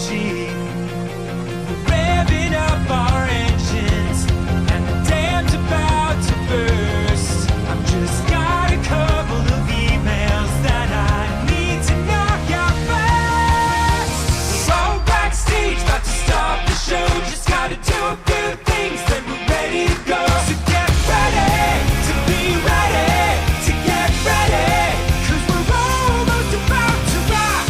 energy. We're revving up our engines, and the dam's about to burst. I've just got a couple of emails that I need to knock out first. We're all backstage, about to start the show. Just gotta do a few things, then we're ready to go. So get ready to be ready, to get ready, 'cause we're almost about to rock.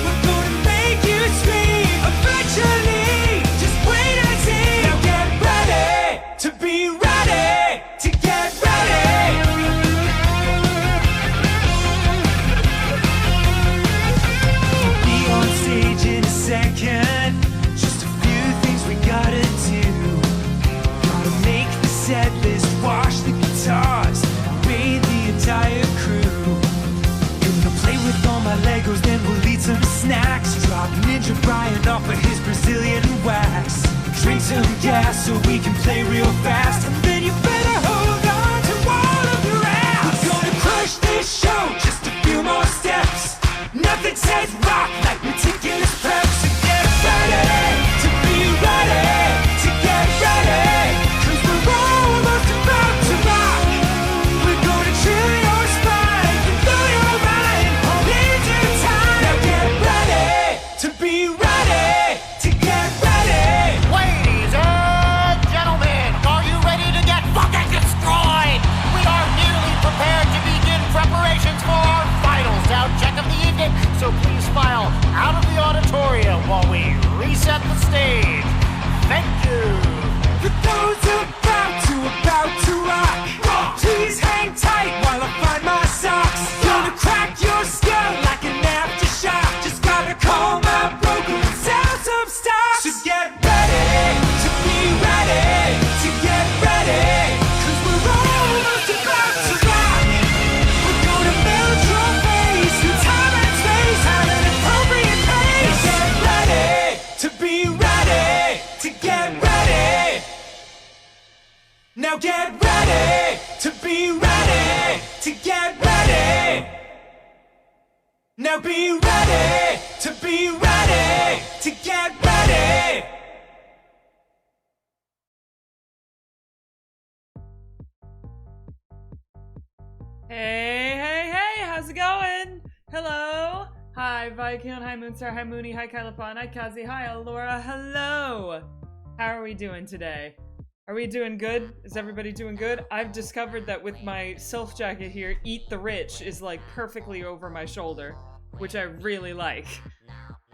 We're gonna make you scream eventually. Just wait and see. Now get ready to be ready, to get ready. We'll be on stage in a second. Just a few things we gotta do. Gotta make the set list, wash the guitars, raid the entire crew. Gonna play with all my Legos, then we'll eat some snacks. Drop Ninja Brian off of his Brazilian wax. Drink some gas so we can play real fast. And then you better hold on to all of your ass. We're gonna crush this show, just a few more steps. Nothing says rock like meticulous prep. So get ready to be ready, to get ready, 'cause we're almost about to rock. We're gonna chill your spine, blow your mind, hold into time. Now get ready to be ready, to get ready. Ladies and gentlemen, are you ready to get fucking destroyed? We are nearly prepared to begin preparations for our final sound check of the evening, so please file out of the auditorium while we reset the stage. Thank you. For those about to rock, please hang tight while I find my socks. Gonna crack your skull like an aftershock. Just gotta call my broker and sell some stock. So get ready to be ready, to get ready, 'cause we're almost about to rock. We're gonna melt your face through time and space at an appropriate pace. Get ready to be ready, to get ready. Now get ready to be ready, to get ready. Now be ready to be ready, to get ready. Hey, how's it going? Hello. Hi, Viscount. Hi, Moonstar. Hi, Mooney. Hi, Kylapan. Hi, Kazi. Hi, Alora. Hello. How are we doing today? Are we doing good? Is everybody doing good? I've discovered that with my self jacket here, Eat the Rich is like perfectly over my shoulder, which I really like.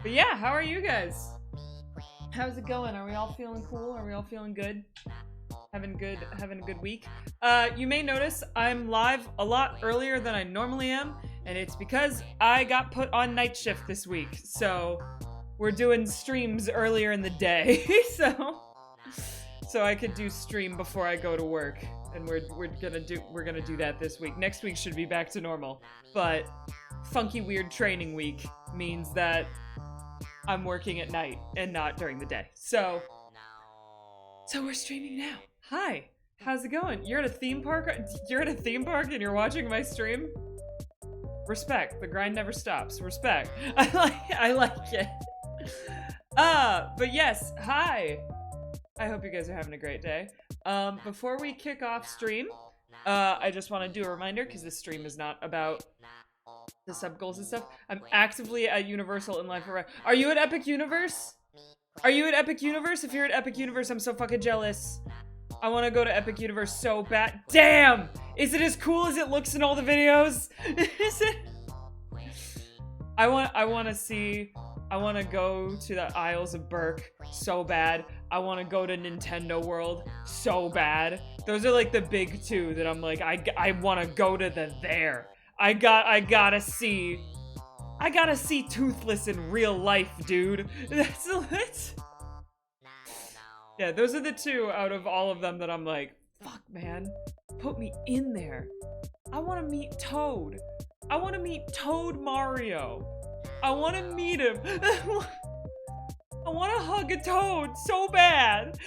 But yeah, how are you guys? How's it going? Are we all feeling cool? Are we all feeling good? Having a good week? You may notice I'm live a lot earlier than I normally am, and it's because I got put on night shift this week. So we're doing streams earlier in the day, so I could do stream before I go to work, and we're gonna do that this week. Next week should be back to normal, but funky weird training week means that I'm working at night and not during the day. So we're streaming now. Hi, how's it going? You're at a theme park. You're at a theme park and you're watching my stream. Respect. The grind never stops. Respect. I like it. But yes, hi. I hope you guys are having a great day. Before we kick off stream, I just want to do a reminder, because this stream is not about the sub goals and stuff. I'm actively at Universal in Life Forever. Are you at Epic Universe? Are you at Epic Universe? If you're at Epic Universe, I'm so fucking jealous. I want to go to Epic Universe so bad. Damn! Is it as cool as it looks in all the videos? Is it? I want to go to the Isles of Berk so bad. I want to go to Nintendo World so bad. Those are like the big two that I'm like, I want to go to there. I gotta see Toothless in real life, dude. That's it. Yeah, those are the two out of all of them that I'm like, fuck, man. Put me in there. I want to meet Toad. I want to meet Toad Mario. I want to meet him. I want to hug a Toad so bad.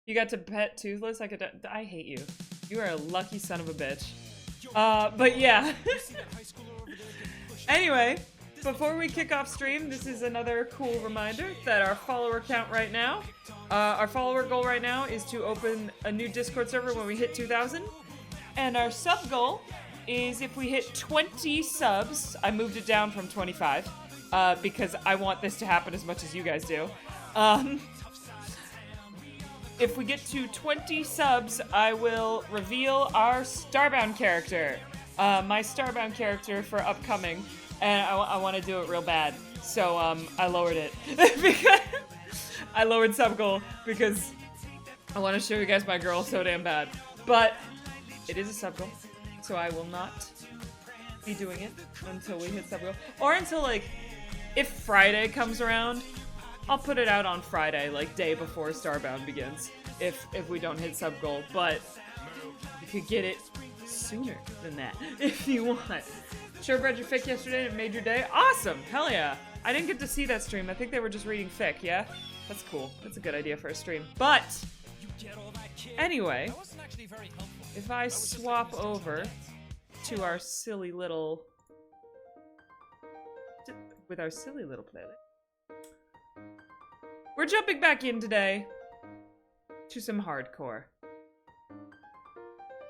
You got to pet Toothless? I hate you. You are a lucky son of a bitch. But yeah. Anyway, before we kick off stream, this is another cool reminder that our follower count right now, our follower goal right now is to open a new Discord server when we hit 2,000. And our sub goal is if we hit 20 subs, I moved it down from 25, because I want this to happen as much as you guys do. If we get to 20 subs, I will reveal our Starbound character. My Starbound character for upcoming, and I want to do it real bad. So, I lowered it. Because I lowered sub goal because I want to show you guys my girl so damn bad. But it is a sub goal, so I will not be doing it until we hit sub goal. Or until, like, if Friday comes around, I'll put it out on Friday, like day before Starbound begins, if we don't hit sub goal. But you could get it sooner than that if you want. Sure read your fic yesterday and it made your day. Awesome, hell yeah. I didn't get to see that stream. I think they were just reading fic, yeah? That's cool. That's a good idea for a stream. But anyway, if I swap over to our silly little playlist. We're jumping back in today to some hardcore.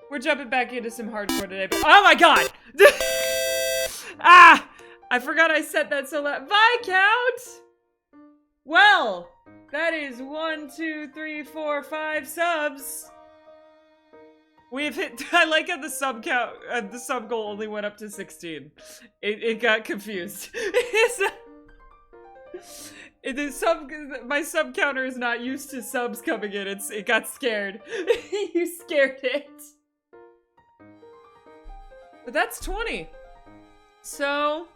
We're jumping back into some hardcore today, but oh my god! Ah! I forgot I set that so loud. Viscount! Well, that is 1, 2, 3, 4, 5 subs. We've hit. I like how the sub count, the sub goal only went up to 16. It got confused. My sub counter is not used to subs coming in. It got scared. You scared it. But that's 20. So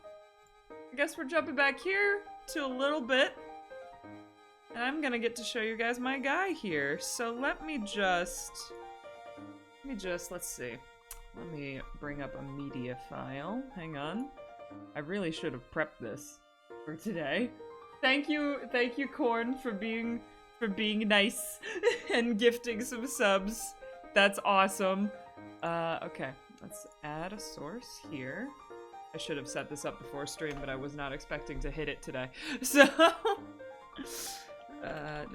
I guess we're jumping back here to a little bit. And I'm gonna get to show you guys my guy here. So let me just, let's see. Let me bring up a media file. Hang on. I really should have prepped this for today. Thank you, Corn, for being nice and gifting some subs. That's awesome. Okay, let's add a source here. I should have set this up before stream, but I was not expecting to hit it today. So, okay.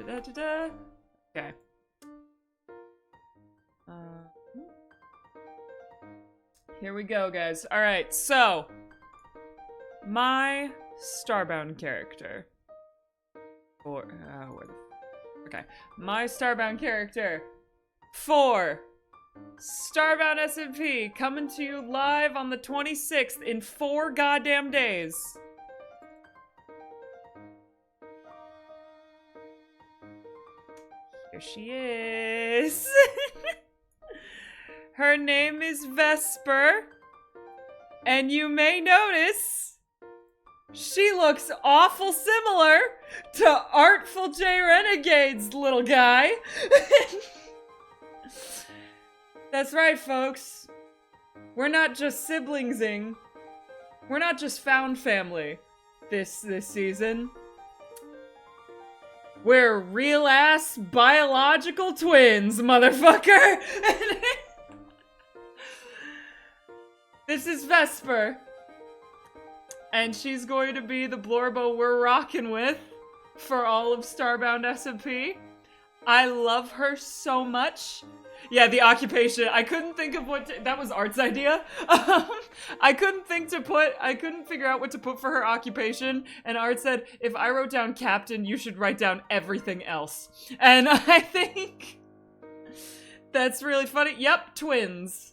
Here we go, guys. All right, so my Starbound character. Okay, my Starbound character for Starbound SMP coming to you live on the 26th in 4 goddamn days. Here she is. Her name is Vesper, and you may notice she looks awful similar to Artful J Renegade's little guy. That's right, folks. We're not just siblingsing. We're not just found family this season. We're real-ass biological twins, motherfucker! This is Vesper. And she's going to be the Blorbo we're rocking with for all of Starbound SMP. I love her so much. Yeah, the occupation. I couldn't think of that was Art's idea. I couldn't figure out what to put for her occupation. And Art said, if I wrote down captain, you should write down everything else. And I think that's really funny. Yep, twins.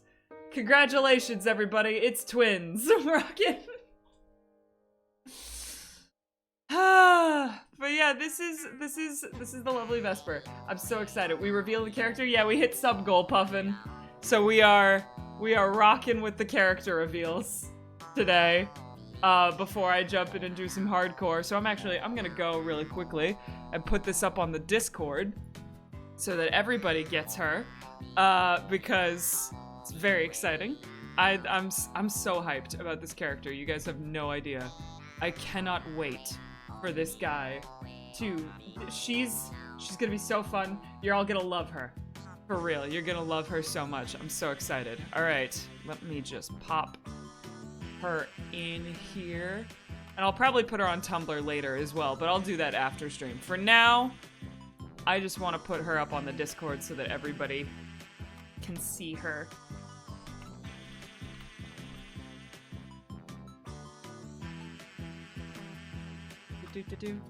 Congratulations, everybody. It's twins. Rockin'. But yeah, this is the lovely Vesper. I'm so excited. We revealed the character. Yeah, we hit sub goal, Puffin. So we are rocking with the character reveals today. Before I jump in and do some hardcore. So I'm gonna go really quickly and put this up on the Discord so that everybody gets her. Because it's very exciting. I'm so hyped about this character. You guys have no idea. I cannot wait for this guy she's gonna be so fun. You're all gonna love her. For real, you're gonna love her so much. I'm so excited. All right, let me just pop her in here. And I'll probably put her on Tumblr later as well, but I'll do that after stream. For now, I just want to put her up on the Discord so that everybody can see her. Do-do-do-do.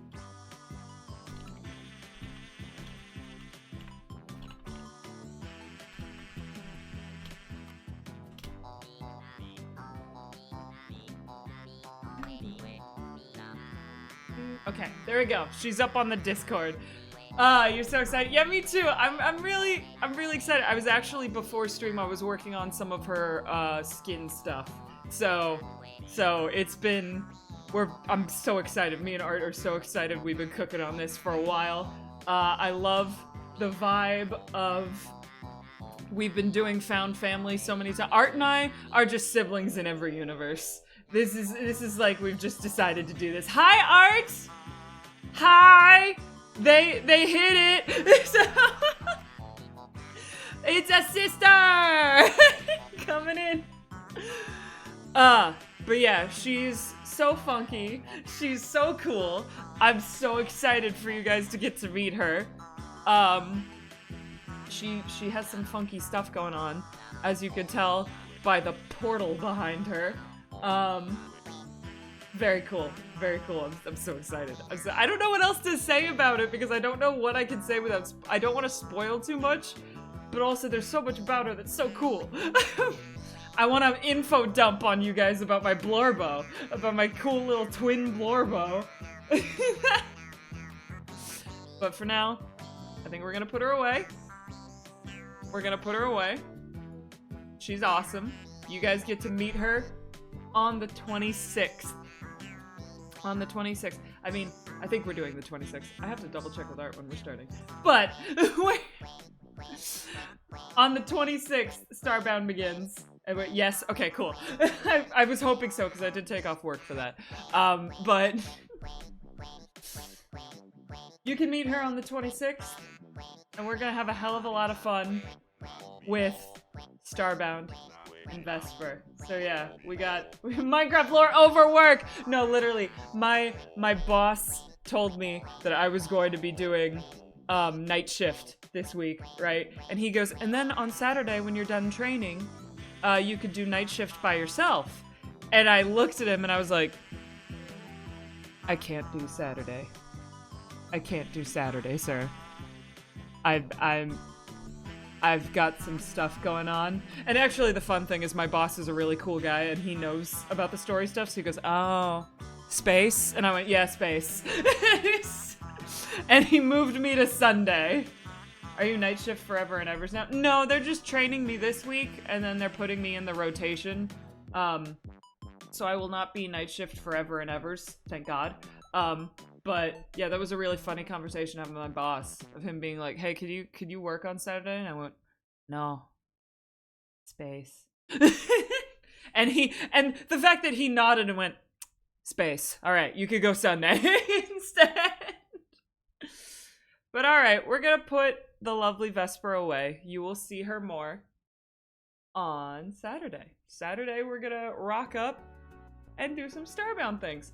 Okay, there we go. She's up on the Discord. You're so excited. Yeah, me too. I'm really excited. I was actually, before stream, I was working on some of her skin stuff. So it's been, I'm so excited. Me and Art are so excited. We've been cooking on this for a while. I love the vibe of, we've been doing Found Family so many times. Art and I are just siblings in every universe. This is like, we've just decided to do this. Hi, Art! Hi! They hit it! It's a sister! Coming in. But yeah, she's so funky. She's so cool. I'm so excited for you guys to get to meet her. She has some funky stuff going on, as you can tell by the portal behind her. Very cool. Very cool. I'm so excited. I don't know what else to say about it because I don't know what I can say without, I don't want to spoil too much, but also there's so much about her that's so cool. I want to info dump on you guys about my Blorbo, about my cool little twin Blorbo. But for now, I think we're gonna put her away. We're gonna put her away. She's awesome. You guys get to meet her on the 26th. On the 26th. I mean, I think we're doing the 26th. I have to double check with Art when we're starting. But, on the 26th, Starbound begins. Yes, okay, cool. I was hoping so, because I did take off work for that. But, you can meet her on the 26th, and we're gonna have a hell of a lot of fun with Starbound and Vesper. So yeah, we got Minecraft lore over work. No, literally, my boss told me that I was going to be doing night shift this week, right? And he goes, and then on Saturday when you're done training, you could do night shift by yourself. And I looked at him and I was like, I can't do Saturday. I can't do Saturday, sir. I've got some stuff going on. And actually the fun thing is my boss is a really cool guy and he knows about the story stuff, so he goes, oh, space? And I went, yeah, space. And he moved me to Sunday. Are you night shift forever and ever now? No, they're just training me this week and then they're putting me in the rotation. So I will not be night shift forever and evers, thank God. But yeah, that was a really funny conversation having with my boss, of him being like, hey, could you work on Saturday? And I went, no. Space. and the fact that he nodded and went, space. All right, you could go Sunday instead. But all right, we're gonna put the lovely Vesper away. You will see her more on Saturday. Saturday, we're gonna rock up and do some Starbound things.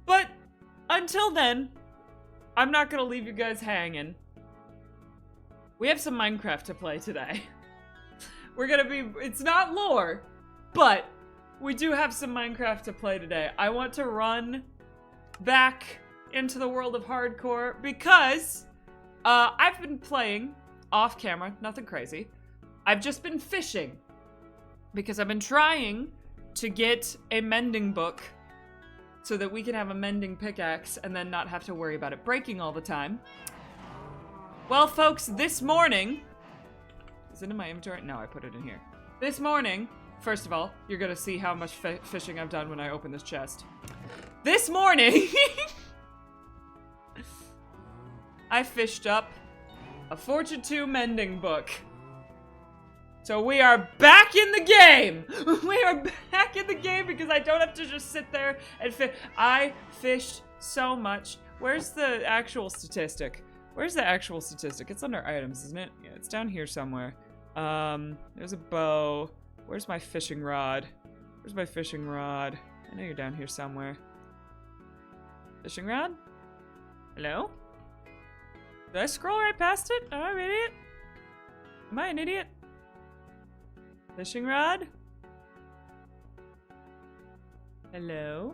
But until then, I'm not gonna leave you guys hanging. We have some Minecraft to play today. It's not lore, but we do have some Minecraft to play today. I want to run back into the world of hardcore because I've been playing off camera, nothing crazy. I've just been fishing because I've been trying to get a mending book so that we can have a mending pickaxe and then not have to worry about it breaking all the time. Well, folks, this morning... Is it in my inventory? No, I put it in here. This morning, first of all, you're gonna see how much fishing I've done when I open this chest. This morning, I fished up a Fortune 2 mending book. So we are back in the game! We are back in the game because I don't have to just sit there and fish. I fished so much. Where's the actual statistic? Where's the actual statistic? It's under items, isn't it? Yeah, it's down here somewhere. There's a bow. Where's my fishing rod? Where's my fishing rod? I know you're down here somewhere. Fishing rod? Hello? Did I scroll right past it? Am I an idiot? Am I an idiot? Fishing rod? Hello?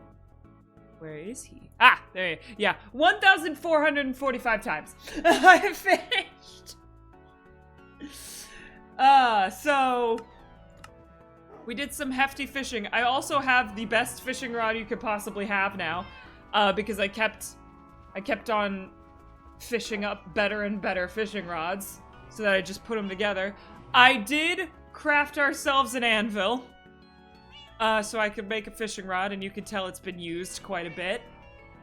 Where is he? Ah, there he is. Yeah, 1,445 times. I finished. So we did some hefty fishing. I also have the best fishing rod you could possibly have now, because I kept on fishing up better and better fishing rods, so that I just put them together. I did craft ourselves an anvil, so I could make a fishing rod, and you can tell it's been used quite a bit.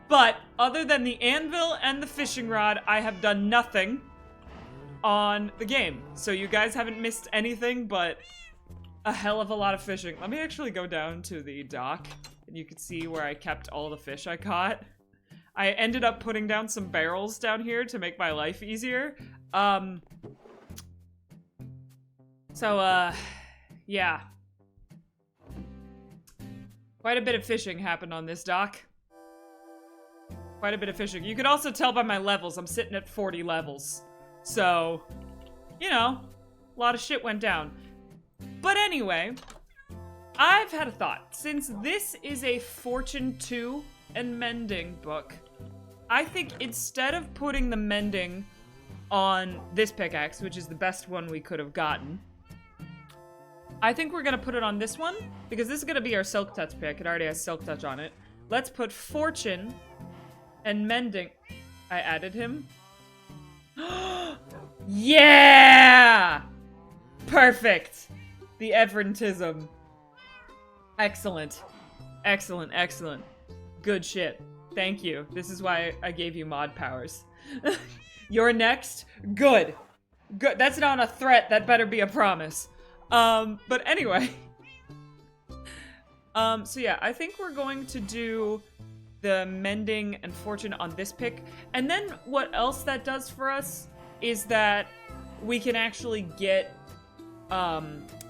But other than the anvil and the fishing rod, I have done nothing on the game. So you guys haven't missed anything but a hell of a lot of fishing. Let me actually go down to the dock, and you can see where I kept all the fish I caught. I ended up putting down some barrels down here to make my life easier. Yeah. Quite a bit of fishing happened on this dock. Quite a bit of fishing. You can also tell by my levels, I'm sitting at 40 levels. So, you know, a lot of shit went down. But anyway, I've had a thought. Since this is a Fortune 2 and mending book, I think instead of putting the mending on this pickaxe, which is the best one we could have gotten, I think we're gonna put it on this one, because this is gonna be our Silk Touch pick. It already has Silk Touch on it. Let's put Fortune and mending. I added him. Yeah! Perfect! The Everentism. Excellent. Excellent, excellent. Good shit. Thank you. This is why I gave you mod powers. You're next? Good. Good. That's not a threat. That better be a promise. But anyway. So yeah, I think we're going to do the mending and fortune on this pick. And then what else that does for us is that we can actually get,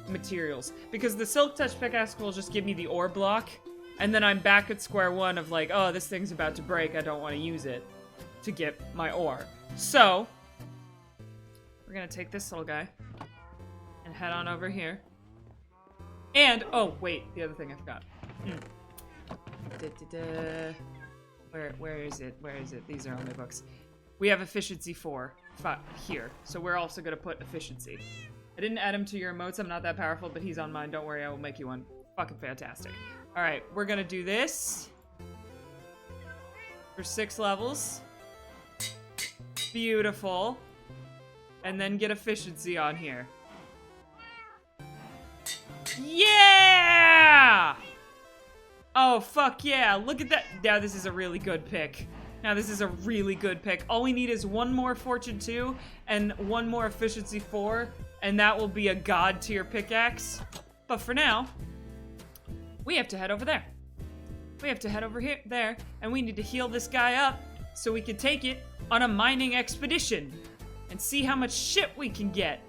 materials. Because the Silk Touch pickaxe will just give me the ore block. And then I'm back at square one of like, oh, this thing's about to break. I don't want to use it to get my ore. So, we're gonna take this little guy and head on over here. And, oh, wait, the other thing I forgot. Where is it? Where is it? These are only books. We have efficiency 4 here. So we're also gonna put efficiency. I didn't add him to your emotes. I'm not that powerful, but he's on mine. Don't worry, I will make you one. Fucking fantastic. All right, we're gonna do this for 6 levels. Beautiful. And then get efficiency on here. Yeah! Oh, fuck yeah. Look at that. Now this is a really good pick. Now this is a really good pick. All we need is 1 more Fortune 2 and 1 more Efficiency 4, and that will be a god tier pickaxe. But for now, we have to head over there. We have to head over here, there, and we need to heal this guy up so we can take it on a mining expedition and see how much shit we can get.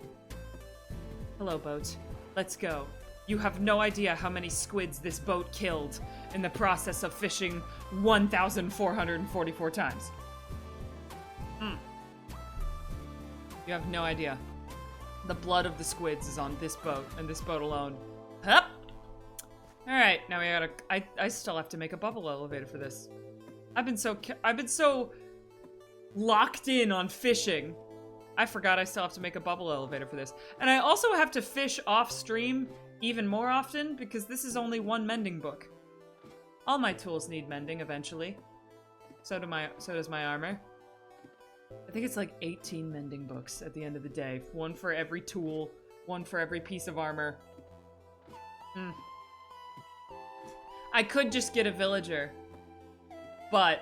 Hello, boat. Let's go. You have no idea how many squids this boat killed in the process of fishing 1,444 times. You have no idea. The blood of the squids is on this boat, and this boat alone. Hup! Alright, now we gotta... I still have to make a bubble elevator for this. I've been so locked in on fishing. I forgot I still have to make a bubble elevator for this. And I also have to fish off stream even more often, because this is only 1 mending book. All my tools need mending eventually. So does my armor. I think it's like 18 mending books at the end of the day. 1 for every tool, 1 for every piece of armor. I could just get a villager, but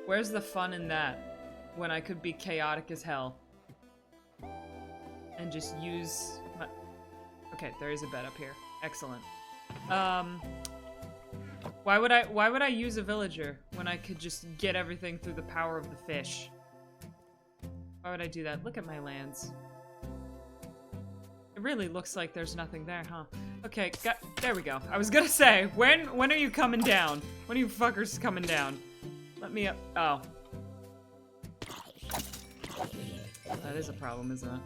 where's the fun in that when I could be chaotic as hell and just use my... Okay, there is a bed up here. Excellent. Why would I use a villager when I could just get everything through the power of the fish? Why would I do that? Look at my lands. It really looks like there's nothing there, huh? Okay, there we go. I was gonna say, when are you coming down? When are you fuckers coming down? Let me up. Oh. That is a problem, isn't it?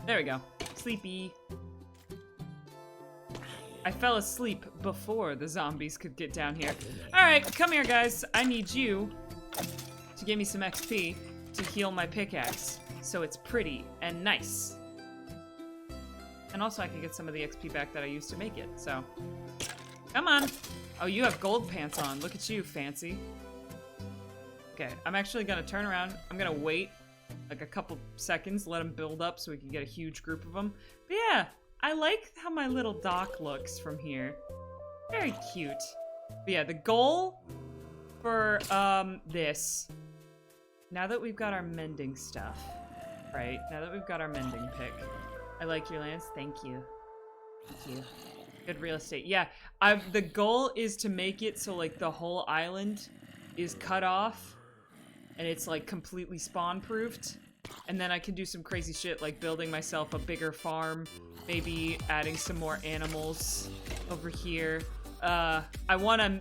There we go. Sleepy. I fell asleep before the zombies could get down here. Alright, come here, guys. I need you to give me some XP to heal my pickaxe so it's pretty and nice. And also I can get some of the XP back that I used to make it, so. Come on. Oh, you have gold pants on. Look at you, fancy. Okay, I'm actually gonna turn around. I'm gonna wait like a couple seconds, let them build up so we can get a huge group of them. But yeah, I like how my little dock looks from here. Very cute. But yeah, the goal for this, now that we've got our mending stuff, right? Now that we've got our mending pick. I like your lance. Thank you. Thank you. Good real estate. Yeah, the goal is to make it so like the whole island is cut off and it's like completely spawn-proofed. And then I can do some crazy shit like building myself a bigger farm, maybe adding some more animals over here. I want to,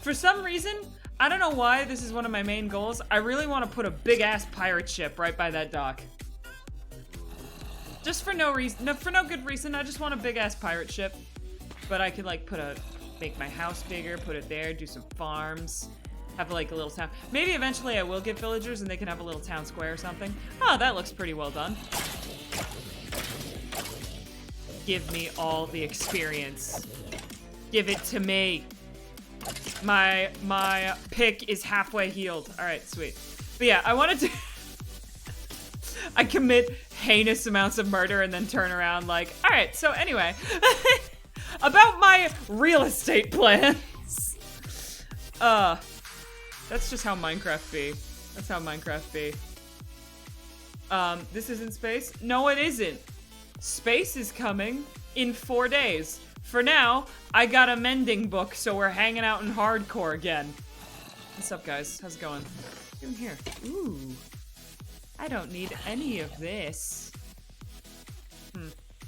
for some reason, I don't know why this is one of my main goals. I really want to put a big-ass pirate ship right by that dock. Just for no reason, no, for no good reason. I just want a big-ass pirate ship. But I could like make my house bigger, put it there, do some farms. Have like a little town. Maybe eventually I will get villagers and they can have a little town square or something. Oh, that looks pretty well done. Give me all the experience. Give it to me. My pick is halfway healed. All right, sweet. But yeah, I wanted to. I commit heinous amounts of murder and then turn around like, all right. So anyway, about my real estate plans. That's just how Minecraft be. That's how Minecraft be. This isn't space? No, it isn't. Space is coming in 4 days. For now, I got a mending book, so we're hanging out in hardcore again. What's up, guys? How's it going? Give him here. Ooh. I don't need any of this.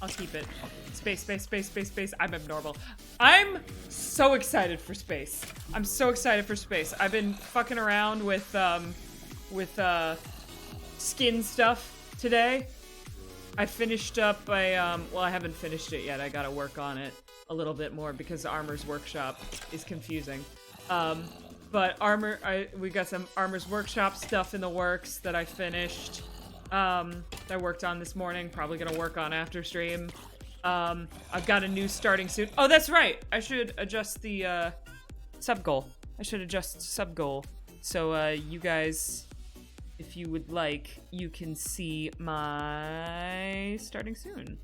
I'll keep it. Space, space, space, space, space. I'm abnormal. I'm so excited for space. I'm so excited for space. I've been fucking around with skin stuff today. I finished up a, well, I haven't finished it yet. I gotta work on it a little bit more because Armor's Workshop is confusing. But we got some Armor's Workshop stuff in the works that I finished. That I worked on this morning, probably gonna work on after stream. I've got a new starting soon. Oh, that's right! I should adjust the, sub goal. I should adjust sub goal. So, you guys, if you would like, you can see my starting soon.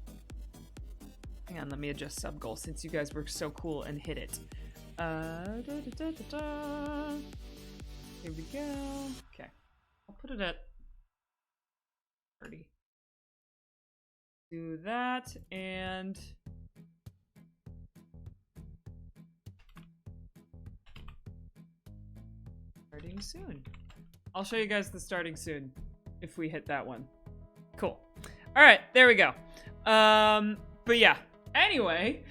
Hang on, let me adjust sub goal since you guys were so cool and hit it. Here we go. Okay. I'll put it at 30. Do that, and starting soon. I'll show you guys the starting soon if we hit that one. Cool. All right, there we go. But yeah. Anyway,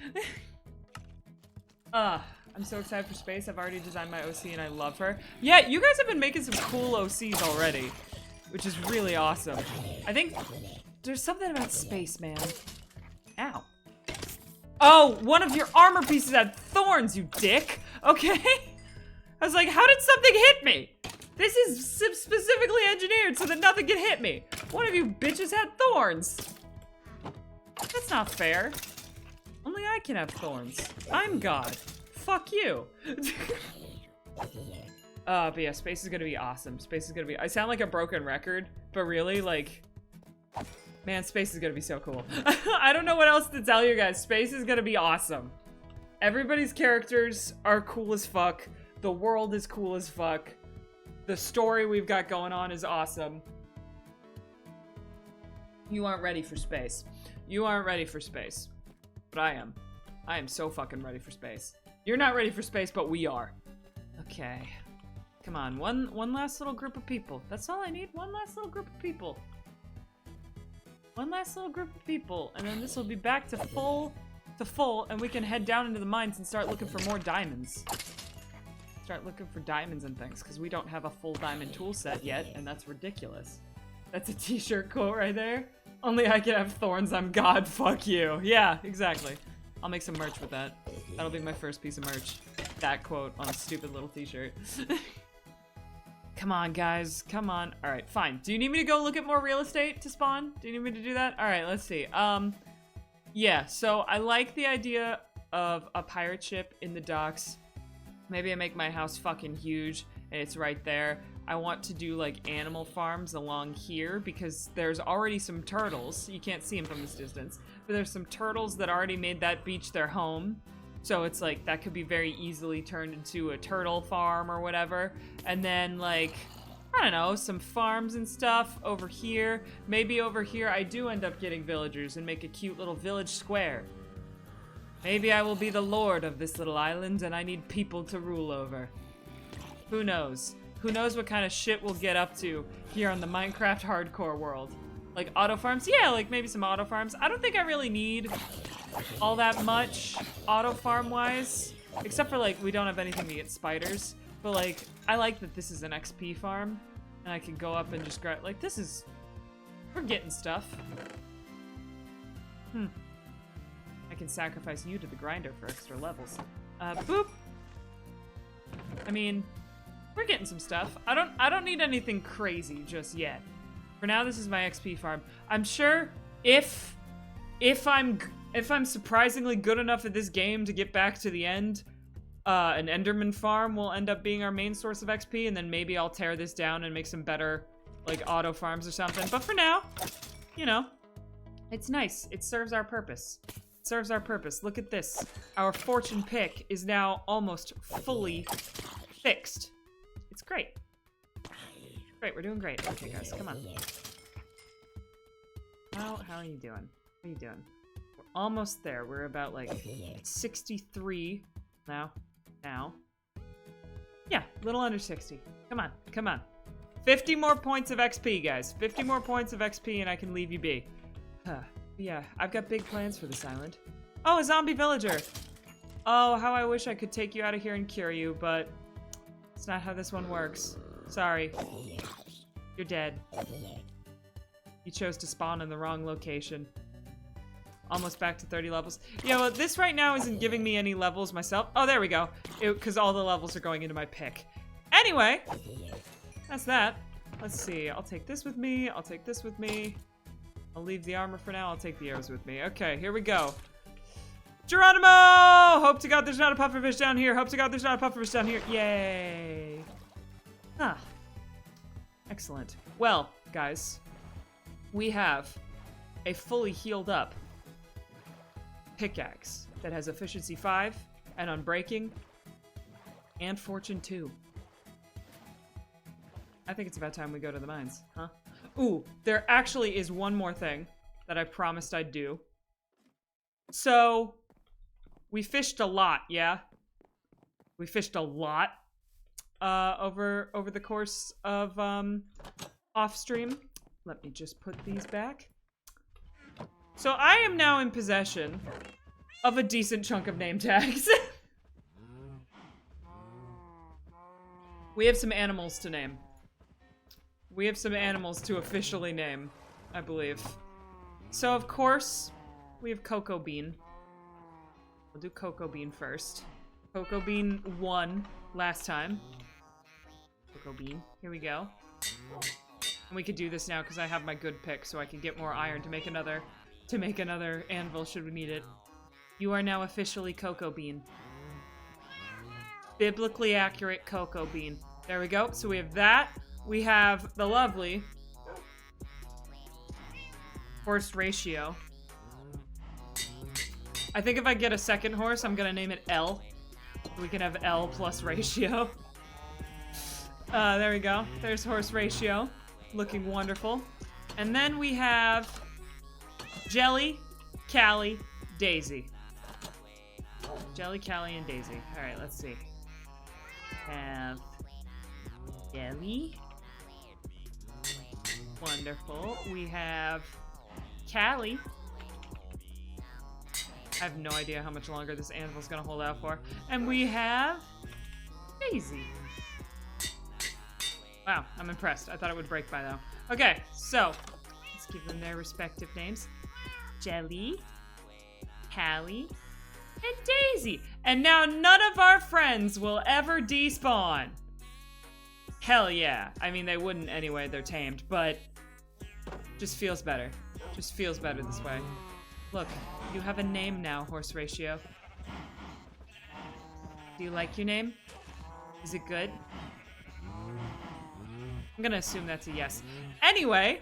I'm so excited for space. I've already designed my OC and I love her. Yeah, you guys have been making some cool OCs already, which is really awesome. I think there's something about space, man. Ow. Oh, one of your armor pieces had thorns, you dick. Okay. I was like, how did something hit me? This is specifically engineered so that nothing can hit me. One of you bitches had thorns. That's not fair. Only I can have thorns. I'm God. Fuck you. But yeah, space is gonna be awesome. Space is gonna be— I sound like a broken record, but really, like, man, space is gonna be so cool. I don't know what else to tell you guys. Space is gonna be awesome. Everybody's characters are cool as fuck. The world is cool as fuck. The story we've got going on is awesome. You aren't ready for space. You aren't ready for space. But I am. I am so fucking ready for space. You're not ready for space, but we are. Okay. Come on, one last little group of people. That's all I need, one last little group of people. One last little group of people, and then this will be back to full, and we can head down into the mines and start looking for more diamonds. Start looking for diamonds and things, because we don't have a full diamond tool set yet, and that's ridiculous. That's a t-shirt quote right there. Only I can have thorns, I'm God, fuck you. Yeah, exactly. I'll make some merch with that. That'll be my first piece of merch. That quote on a stupid little t-shirt. Come on, guys. Come on. Alright, fine. Do you need me to go look at more real estate to spawn? Do you need me to do that? Alright, let's see. Yeah, so I like the idea of a pirate ship in the docks. Maybe I make my house fucking huge and it's right there. I want to do like animal farms along here because there's already some turtles. You can't see them from this distance, but there's some turtles that already made that beach their home. So it's like that could be very easily turned into a turtle farm or whatever. And then like, I don't know, some farms and stuff over here. Maybe over here I do end up getting villagers and make a cute little village square. Maybe I will be the lord of this little island and I need people to rule over. Who knows? Who knows what kind of shit we'll get up to here on the Minecraft hardcore world. Like auto farms? Yeah, like maybe some auto farms. I don't think I really need all that much auto farm wise. Except for like, we don't have anything to get spiders. But like, I like that this is an XP farm. And I can go up and just grab, like this is, we're getting stuff. I can sacrifice you to the grinder for extra levels. Boop. I mean, we're getting some stuff. I don't need anything crazy just yet. For now, this is my XP farm. I'm sure if I'm surprisingly good enough at this game to get back to the end, an Enderman farm will end up being our main source of XP, and then maybe I'll tear this down and make some better, like, auto farms or something. But for now, you know, it's nice. It serves our purpose. It serves our purpose. Look at this. Our fortune pick is now almost fully fixed. It's great. Great, we're doing great. Okay, guys, come on. How are you doing? What are you doing? We're almost there. We're about, like, 63 now. Yeah, a little under 60. Come on, come on. 50 more points of XP, guys. 50 more points of XP and I can leave you be. Yeah, I've got big plans for this island. Oh, a zombie villager! Oh, how I wish I could take you out of here and cure you, but it's not how this one works. Sorry. You're dead. You chose to spawn in the wrong location. Almost back to 30 levels. Yeah, well, this right now isn't giving me any levels myself. Oh, there we go. Because all the levels are going into my pick. Anyway, that's that. Let's see. I'll take this with me. I'll take this with me. I'll leave the armor for now. I'll take the arrows with me. Okay, here we go. Geronimo! Hope to God there's not a pufferfish down here. Hope to God there's not a pufferfish down here. Yay. Ah. Excellent. Well, guys, we have a fully healed up pickaxe that has efficiency 5 and unbreaking and fortune 2. I think it's about time we go to the mines, huh? Ooh, there actually is one more thing that I promised I'd do. So, we fished a lot, yeah? We fished a lot over the course of off stream. Let me just put these back. So I am now in possession of a decent chunk of name tags. We have some animals to name. We have some animals to officially name, I believe. So of course, we have Cocoa Bean. We'll do Cocoa Bean first. Cocoa Bean won last time. Cocoa Bean, here we go. And we could do this now because I have my good pick, so I can get more iron to make another anvil should we need it. You are now officially Cocoa Bean. Biblically accurate Cocoa Bean. There we go. So we have that. We have the lovely horse ratio. I think if I get a second horse, I'm gonna name it L. We can have L plus ratio. There we go. There's horse ratio. Looking wonderful. And then we have Jelly, Callie, Daisy. Jelly, Callie, and Daisy. Alright, let's see. Have Jelly. Wonderful. We have Callie. I have no idea how much longer this anvil's gonna hold out for. And we have Daisy. Wow, I'm impressed. I thought it would break by now. Okay, so let's give them their respective names. Jelly, Callie, and Daisy. And now none of our friends will ever despawn. Hell yeah. I mean, they wouldn't anyway, they're tamed, but just feels better. Just feels better this way. Look, you have a name now, Horse Ratio. Do you like your name? Is it good? I'm gonna assume that's a yes. Anyway,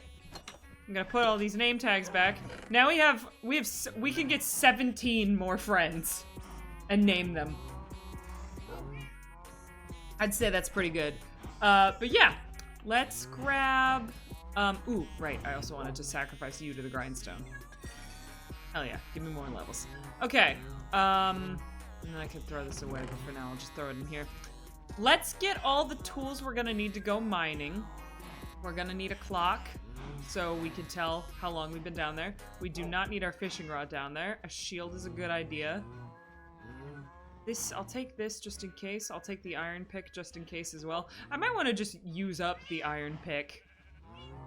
I'm gonna put all these name tags back. Now we can get 17 more friends and name them. I'd say that's pretty good. But yeah, let's grab, ooh, right, I also wanted to sacrifice you to the grindstone. Hell yeah, give me more levels. Okay, and then I can throw this away, but for now I'll just throw it in here. Let's get all the tools we're gonna need to go mining. We're gonna need a clock, so we can tell how long we've been down there. We do not need our fishing rod down there. A shield is a good idea. I'll take this just in case. I'll take the iron pick just in case as well. I might want to just use up the iron pick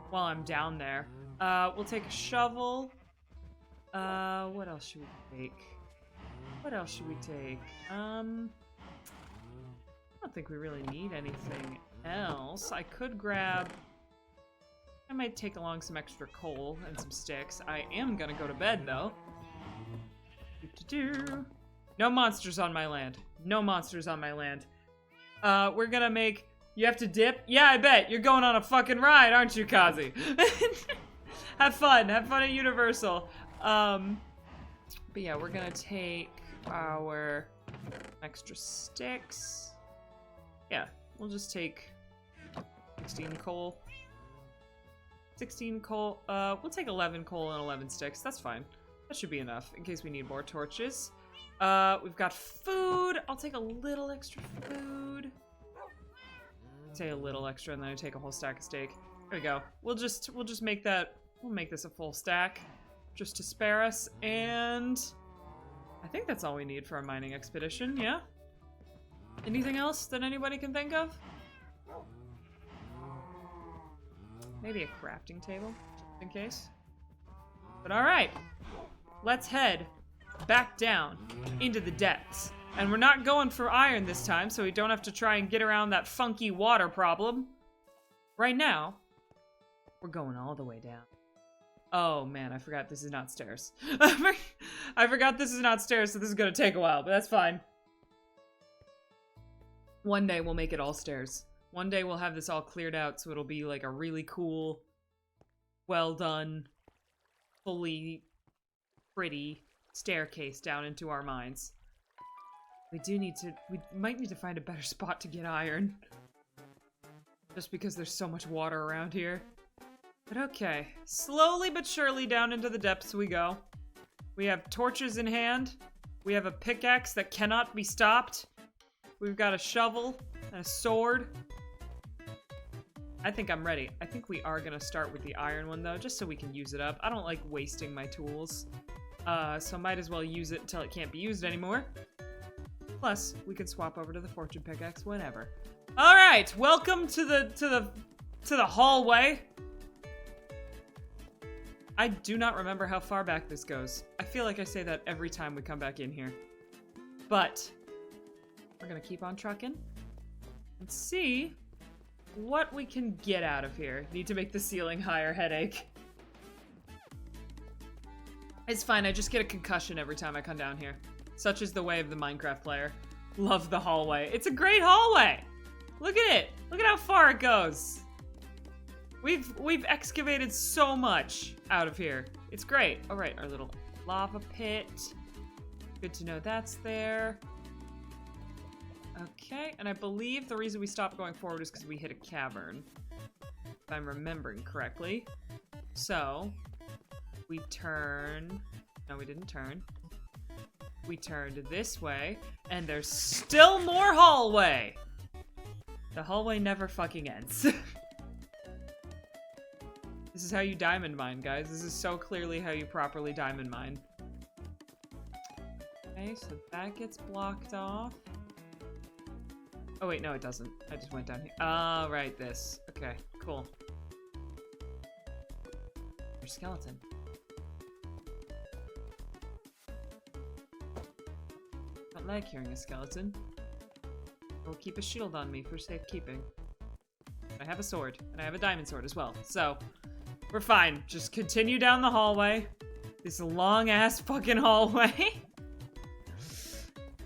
while I'm down there. We'll take a shovel. What else should we take? What else should we take? I don't think we really need anything else. I could grab... I might take along some extra coal and some sticks. I am gonna go to bed, though. No monsters on my land. No monsters on my land. We're gonna make... You have to dip? Yeah, I bet. You're going on a fucking ride, aren't you, Kazi? Have fun. Have fun at Universal. But yeah, we're gonna take our extra sticks. Yeah, we'll just take 16 coal. 16 coal. We'll take 11 coal and 11 sticks. That's fine. That should be enough in case we need more torches. We've got food. I'll take a little extra food. Say a little extra, and then I take a whole stack of steak. There we go. We'll just make that. We'll make this a full stack, just to spare us. And I think that's all we need for a mining expedition. Yeah. Anything else that anybody can think of? Maybe a crafting table, just in case. But all right, let's head back down into the depths. And we're not going for iron this time, so we don't have to try and get around that funky water problem. Right now, we're going all the way down. Oh man, I forgot this is not stairs. I forgot this is not stairs, so this is gonna take a while, but that's fine. One day we'll make it all stairs. One day we'll have this all cleared out, so it'll be like a really cool, well done, fully pretty staircase down into our mines. We might need to find a better spot to get iron. Just because there's so much water around here. But okay, slowly but surely down into the depths we go. We have torches in hand. We have a pickaxe that cannot be stopped. We've got a shovel and a sword. I think I'm ready. I think we are gonna start with the iron one though, just so we can use it up. I don't like wasting my tools. So might as well use it until it can't be used anymore. Plus, we can swap over to the fortune pickaxe whenever. All right, welcome to the hallway. I do not remember how far back this goes. I feel like I say that every time we come back in here. But we're gonna keep on trucking and see what we can get out of here. Need to make the ceiling higher, headache. It's fine, I just get a concussion every time I come down here. Such is the way of the Minecraft player. Love the hallway. It's a great hallway! Look at it! Look at how far it goes! We've excavated so much out of here. It's great. Alright, our little lava pit. Good to know that's there. Okay, and I believe the reason we stopped going forward is because we hit a cavern. If I'm remembering correctly. So, we turn... No, we didn't turn. We turned this way, and there's still more hallway! The hallway never fucking ends. This is how you diamond mine, guys. This is so clearly how you properly diamond mine. Okay, so that gets blocked off. Oh wait, no it doesn't. I just went down here. Oh, right, this. Okay, cool. Your skeleton. Don't like hearing a skeleton. I'll keep a shield on me for safekeeping. I have a sword, and I have a diamond sword as well, so we're fine. Just continue down the hallway. This long-ass fucking hallway.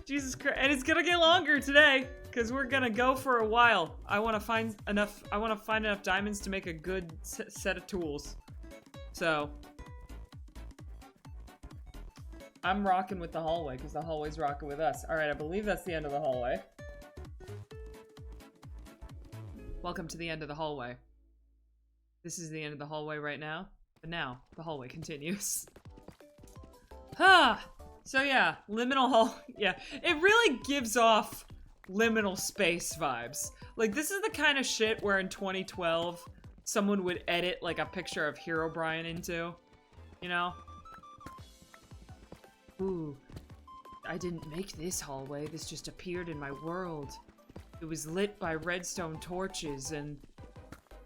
Jesus Christ. And it's gonna get longer today, because we're gonna go for a while. I want to find enough diamonds to make a good set of tools. So I'm rocking with the hallway, because the hallway's rocking with us. Alright, I believe that's the end of the hallway. Welcome to the end of the hallway. This is the end of the hallway right now, but now the hallway continues. So yeah, liminal hall. Yeah, it really gives off liminal space vibes. Like, this is the kind of shit where in 2012 someone would edit like a picture of Herobrine into, you know? Ooh, I didn't make this hallway. This just appeared in my world. It was lit by redstone torches, and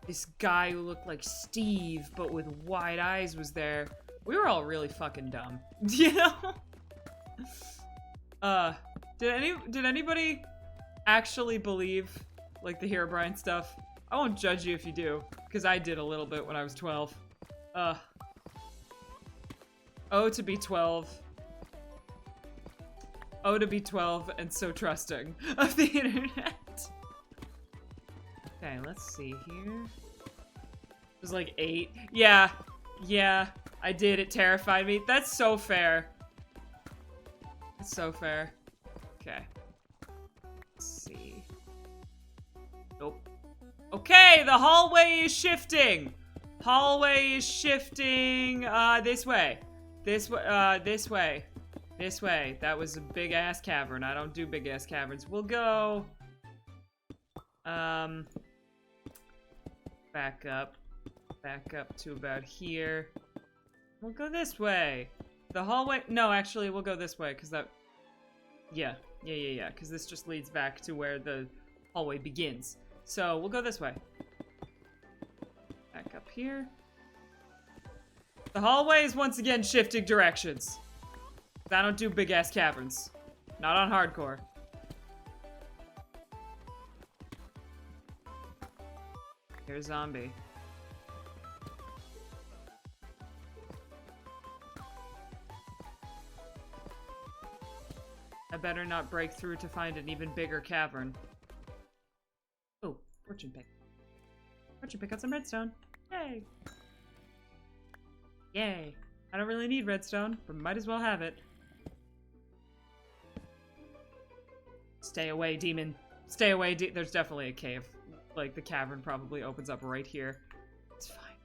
this guy who looked like Steve but with wide eyes was there. We were all really fucking dumb, you know? Did anybody actually believe like the Herobrine stuff? I won't judge you if you do, because I did a little bit when I was 12. Oh, to be 12. Oh, to be 12 and so trusting of the internet. Okay, let's see here. It was like 8. Yeah, I did. It terrified me. That's so fair. That's so fair. Okay. Let's see. Nope. Okay, the hallway is shifting. Hallway is shifting. This way. This way. This way. This way. That was a big ass cavern. I don't do big ass caverns. We'll go. Back up. Back up to about here. We'll go this way. The hallway. No, actually, we'll go this way because that. Yeah. Because this just leads back to where the hallway begins. So we'll go this way. Back up here. The hallway is once again shifting directions. I don't do big ass caverns. Not on hardcore. Here's zombie. I better not break through to find an even bigger cavern. Oh, fortune pick. Fortune pick out some redstone. Yay! Yay. I don't really need redstone, but might as well have it. Stay away, demon. Stay away, there's definitely a cave. Like, the cavern probably opens up right here. It's fine.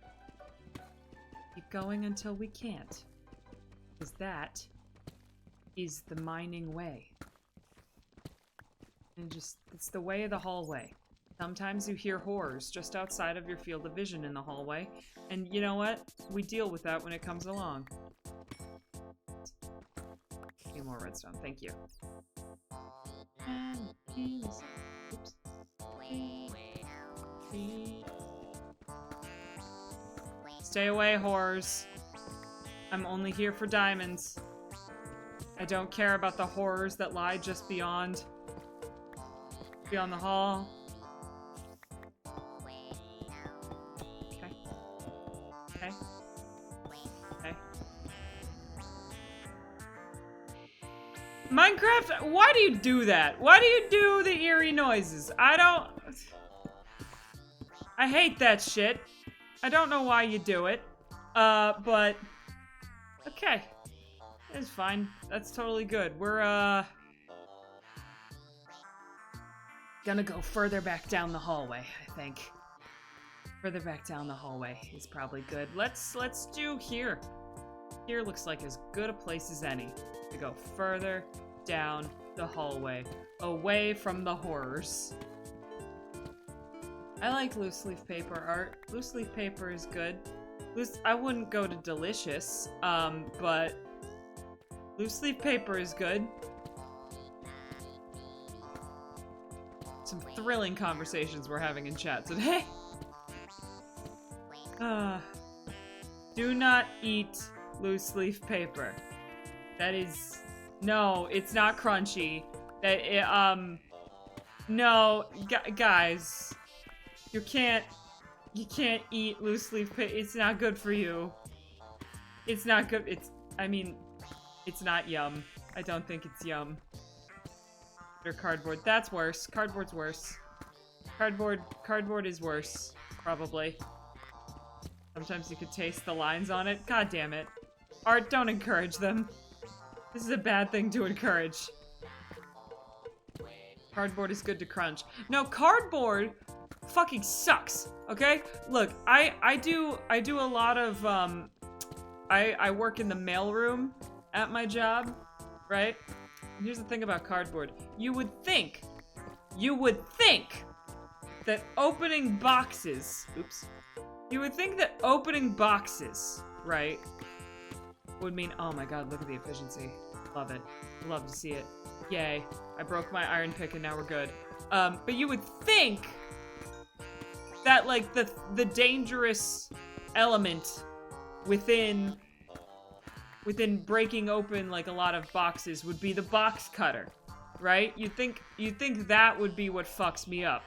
Keep going until we can't. Because that is the mining way. And it's the way of the hallway. Sometimes you hear horrors just outside of your field of vision in the hallway. And you know what? We deal with that when it comes along. A few more redstone, thank you. Oops. Stay away, horrors. I'm only here for diamonds. I don't care about the horrors that lie just beyond the hall. Okay. Minecraft, why do you do that? Why do you do the eerie noises? I hate that shit. I don't know why you do it. But okay. It's fine. That's totally good. We're gonna go further back down the hallway, I think. Further back down the hallway is probably good. Let's do here. Here looks like as good a place as any to go further down the hallway, away from the horrors. I like loose leaf paper art. Loose leaf paper is good. I wouldn't go to delicious, but loose leaf paper is good. Some thrilling conversations we're having in chat today. Do not eat loose leaf paper. That is... No, it's not crunchy. No, guys. You can't eat loose leaf paper. It's not good for you. It's not good. It's not yum. I don't think it's yum. Or cardboard. That's worse. Cardboard's worse. Cardboard is worse. Probably. Sometimes you could taste the lines on it. God damn it. Art, don't encourage them. This is a bad thing to encourage. Cardboard is good to crunch. No, cardboard fucking sucks. Okay? Look, I do a lot of I work in the mailroom at my job, right? And here's the thing about cardboard. You would think that opening boxes, you would think that opening boxes, right, would mean, oh my god, look at the efficiency. Love it. Love to see it. Yay. I broke my iron pick and now we're good. But you would think that, like, the dangerous element within breaking open, like, a lot of boxes would be the box cutter, right? You'd think that would be what fucks me up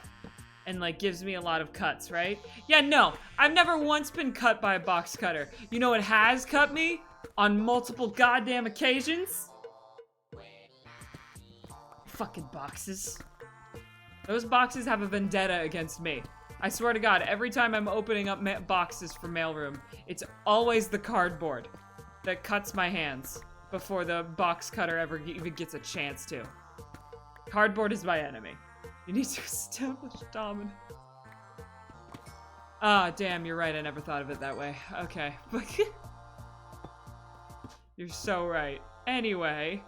and, like, gives me a lot of cuts, right? Yeah, no. I've never once been cut by a box cutter. You know what has cut me? On multiple goddamn occasions? Fucking boxes. Those boxes have a vendetta against me. I swear to God, every time I'm opening up boxes for mailroom, it's always the cardboard that cuts my hands before the box cutter ever even gets a chance to. Cardboard is my enemy. You need to establish dominance. Ah, damn, you're right. I never thought of it that way. Okay. You're so right. Anyway,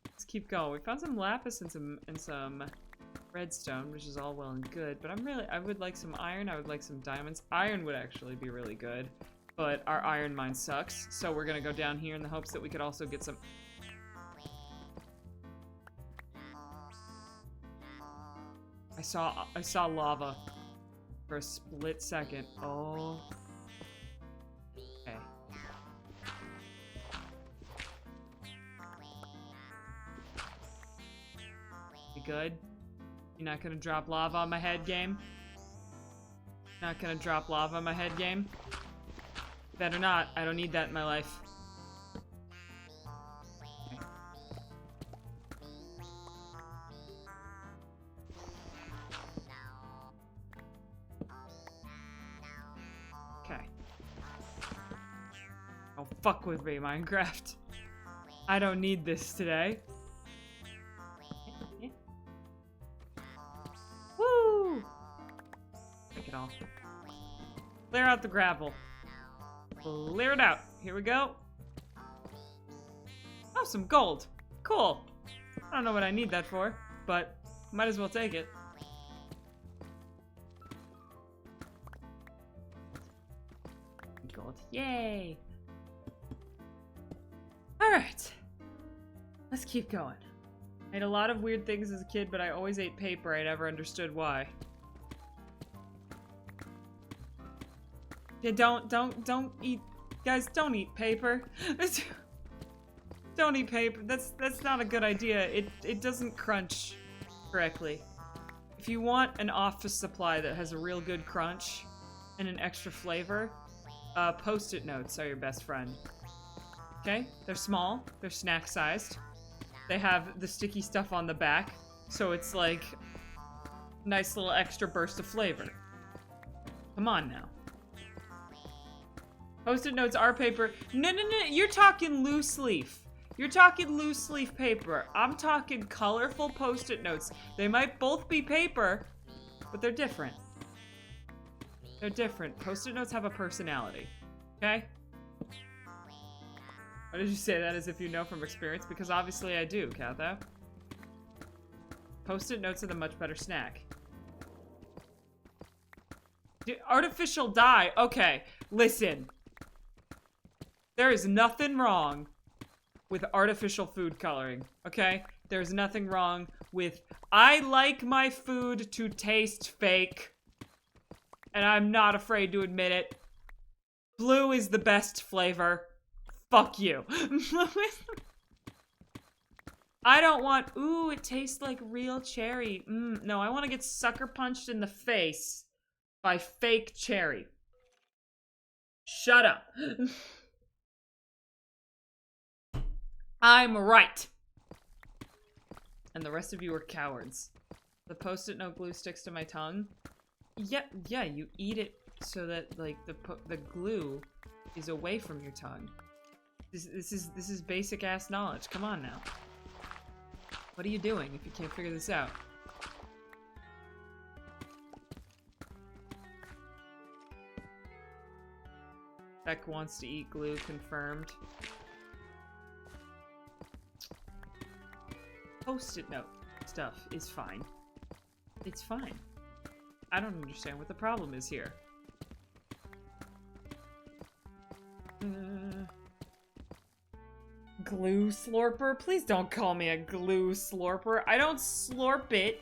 let's keep going. We found some lapis and some redstone, which is all well and good, but I would like some iron. I would like some diamonds. Iron would actually be really good, but our iron mine sucks, so we're gonna go down here in the hopes that we could also get some... I saw lava for a split second. Oh. Okay. You good? You're not gonna drop lava on my head, game? Not gonna drop lava on my head, game? Better not. I don't need that in my life. Okay. Don't fuck with me, Minecraft. I don't need this today. Woo! Take it off. Clear out the gravel. Clear it out. Here we go. Oh, some gold. Cool. I don't know what I need that for, but might as well take it. Gold. Yay! Alright. Let's keep going. I ate a lot of weird things as a kid, but I always ate paper. I never understood why. Yeah, don't eat, guys, don't eat paper. Don't eat paper. That's not a good idea. It doesn't crunch correctly. If you want an office supply that has a real good crunch and an extra flavor, Post-it notes are your best friend. Okay? They're small, they're snack-sized. They have the sticky stuff on the back, so it's like nice little extra burst of flavor. Come on now. Post-it notes are paper. No, you're talking loose leaf. You're talking loose leaf paper. I'm talking colorful Post-it notes. They might both be paper, but they're different. They're different. Post-it notes have a personality. Okay? Why did you say that as if you know from experience? Because obviously I do, Katho. Post-it notes are the much better snack. Artificial dye. Okay, listen. There is nothing wrong with artificial food coloring, okay? There's nothing wrong with, I like my food to taste fake. And I'm not afraid to admit it. Blue is the best flavor. Fuck you. I don't want, ooh, it tastes like real cherry. No, I want to get sucker punched in the face by fake cherry. Shut up. I'm right. And the rest of you are cowards. The Post-it note glue sticks to my tongue. Yeah, you eat it so that like the glue is away from your tongue. This is basic ass knowledge. Come on now. What are you doing if you can't figure this out? Beck wants to eat glue, confirmed. Post-it note stuff is fine. It's fine. I don't understand what the problem is here. Glue slurper? Please don't call me a glue slurper. I don't slurp it.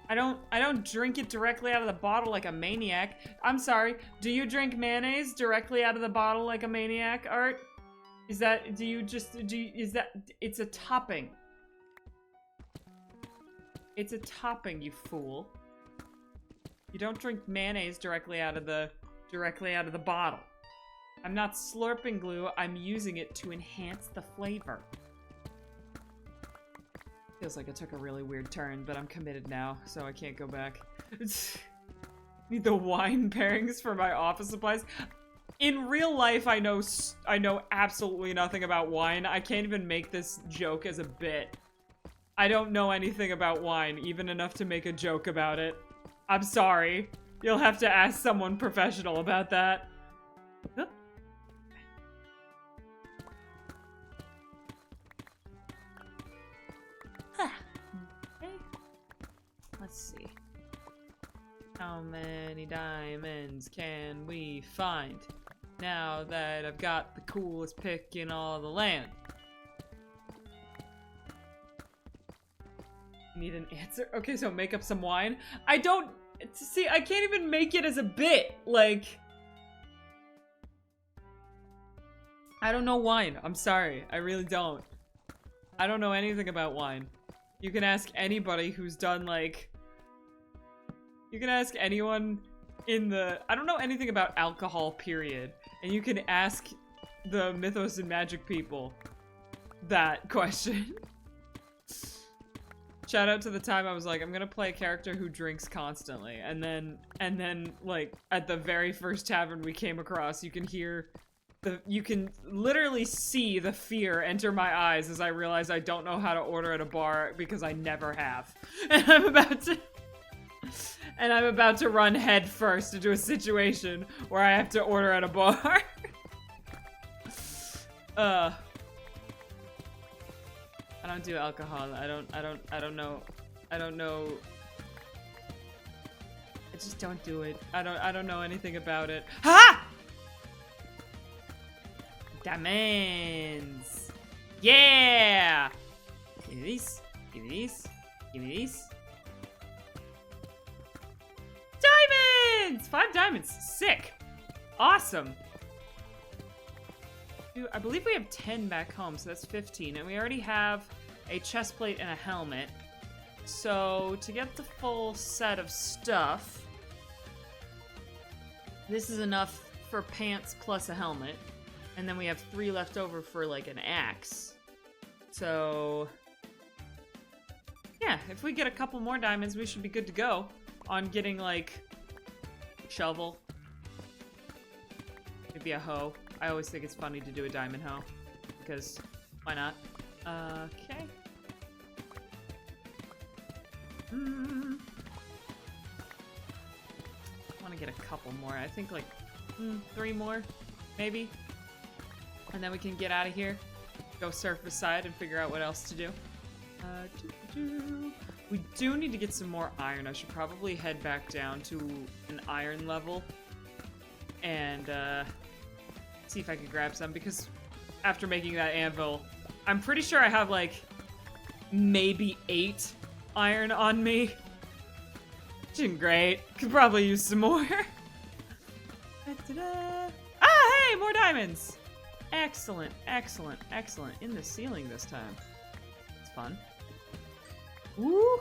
I don't drink it directly out of the bottle like a maniac. I'm sorry. Do you drink mayonnaise directly out of the bottle like a maniac, Art? Is that, it's a topping. It's a topping, you fool. You don't drink mayonnaise directly out of the bottle. I'm not slurping glue, I'm using it to enhance the flavor. Feels like it took a really weird turn, but I'm committed now, so I can't go back. Need the wine pairings for my office supplies. In real life, I know absolutely nothing about wine. I can't even make this joke as a bit. I don't know anything about wine, even enough to make a joke about it. I'm sorry. You'll have to ask someone professional about that. Huh? Okay. Let's see. How many diamonds can we find now that I've got the coolest pick in all the land? Need an answer? Okay, so make up some wine. I don't... See, I can't even make it as a bit. Like... I don't know wine. I'm sorry. I really don't. I don't know anything about wine. You can ask anybody who's done, like... You can ask anyone in the... I don't know anything about alcohol, period. And you can ask the Mythos and Magic people that question. Shout out to the time I was like, I'm gonna play a character who drinks constantly. And then, like, at the very first tavern we came across, you can literally see the fear enter my eyes as I realize I don't know how to order at a bar because I never have. And I'm about to run head first into a situation where I have to order at a bar. I don't do alcohol. I don't know. I just don't do it. I don't know anything about it. Ha! Diamonds. Yeah! Give me these. Give me these. Give me these. Diamonds! 5 diamonds. Sick. Awesome. I believe we have 10 back home, so that's 15. And we already have a chest plate and a helmet. So, to get the full set of stuff, this is enough for pants plus a helmet. And then we have 3 left over for, like, an axe. So, yeah, if we get a couple more diamonds, we should be good to go on getting, like, shovel. Maybe a hoe. I always think it's funny to do a diamond hoe, because why not? Okay. I want to get a couple more. I think like 3 more, maybe. And then we can get out of here, go surf the side, and figure out what else to do. We do need to get some more iron. I should probably head back down to an iron level and see if I can grab some, because after making that anvil, I'm pretty sure I have like maybe 8 iron on me. Doing great. Could probably use some more. Da-da-da. Ah, hey, more diamonds. Excellent, excellent, excellent. In the ceiling this time. It's fun. Woo.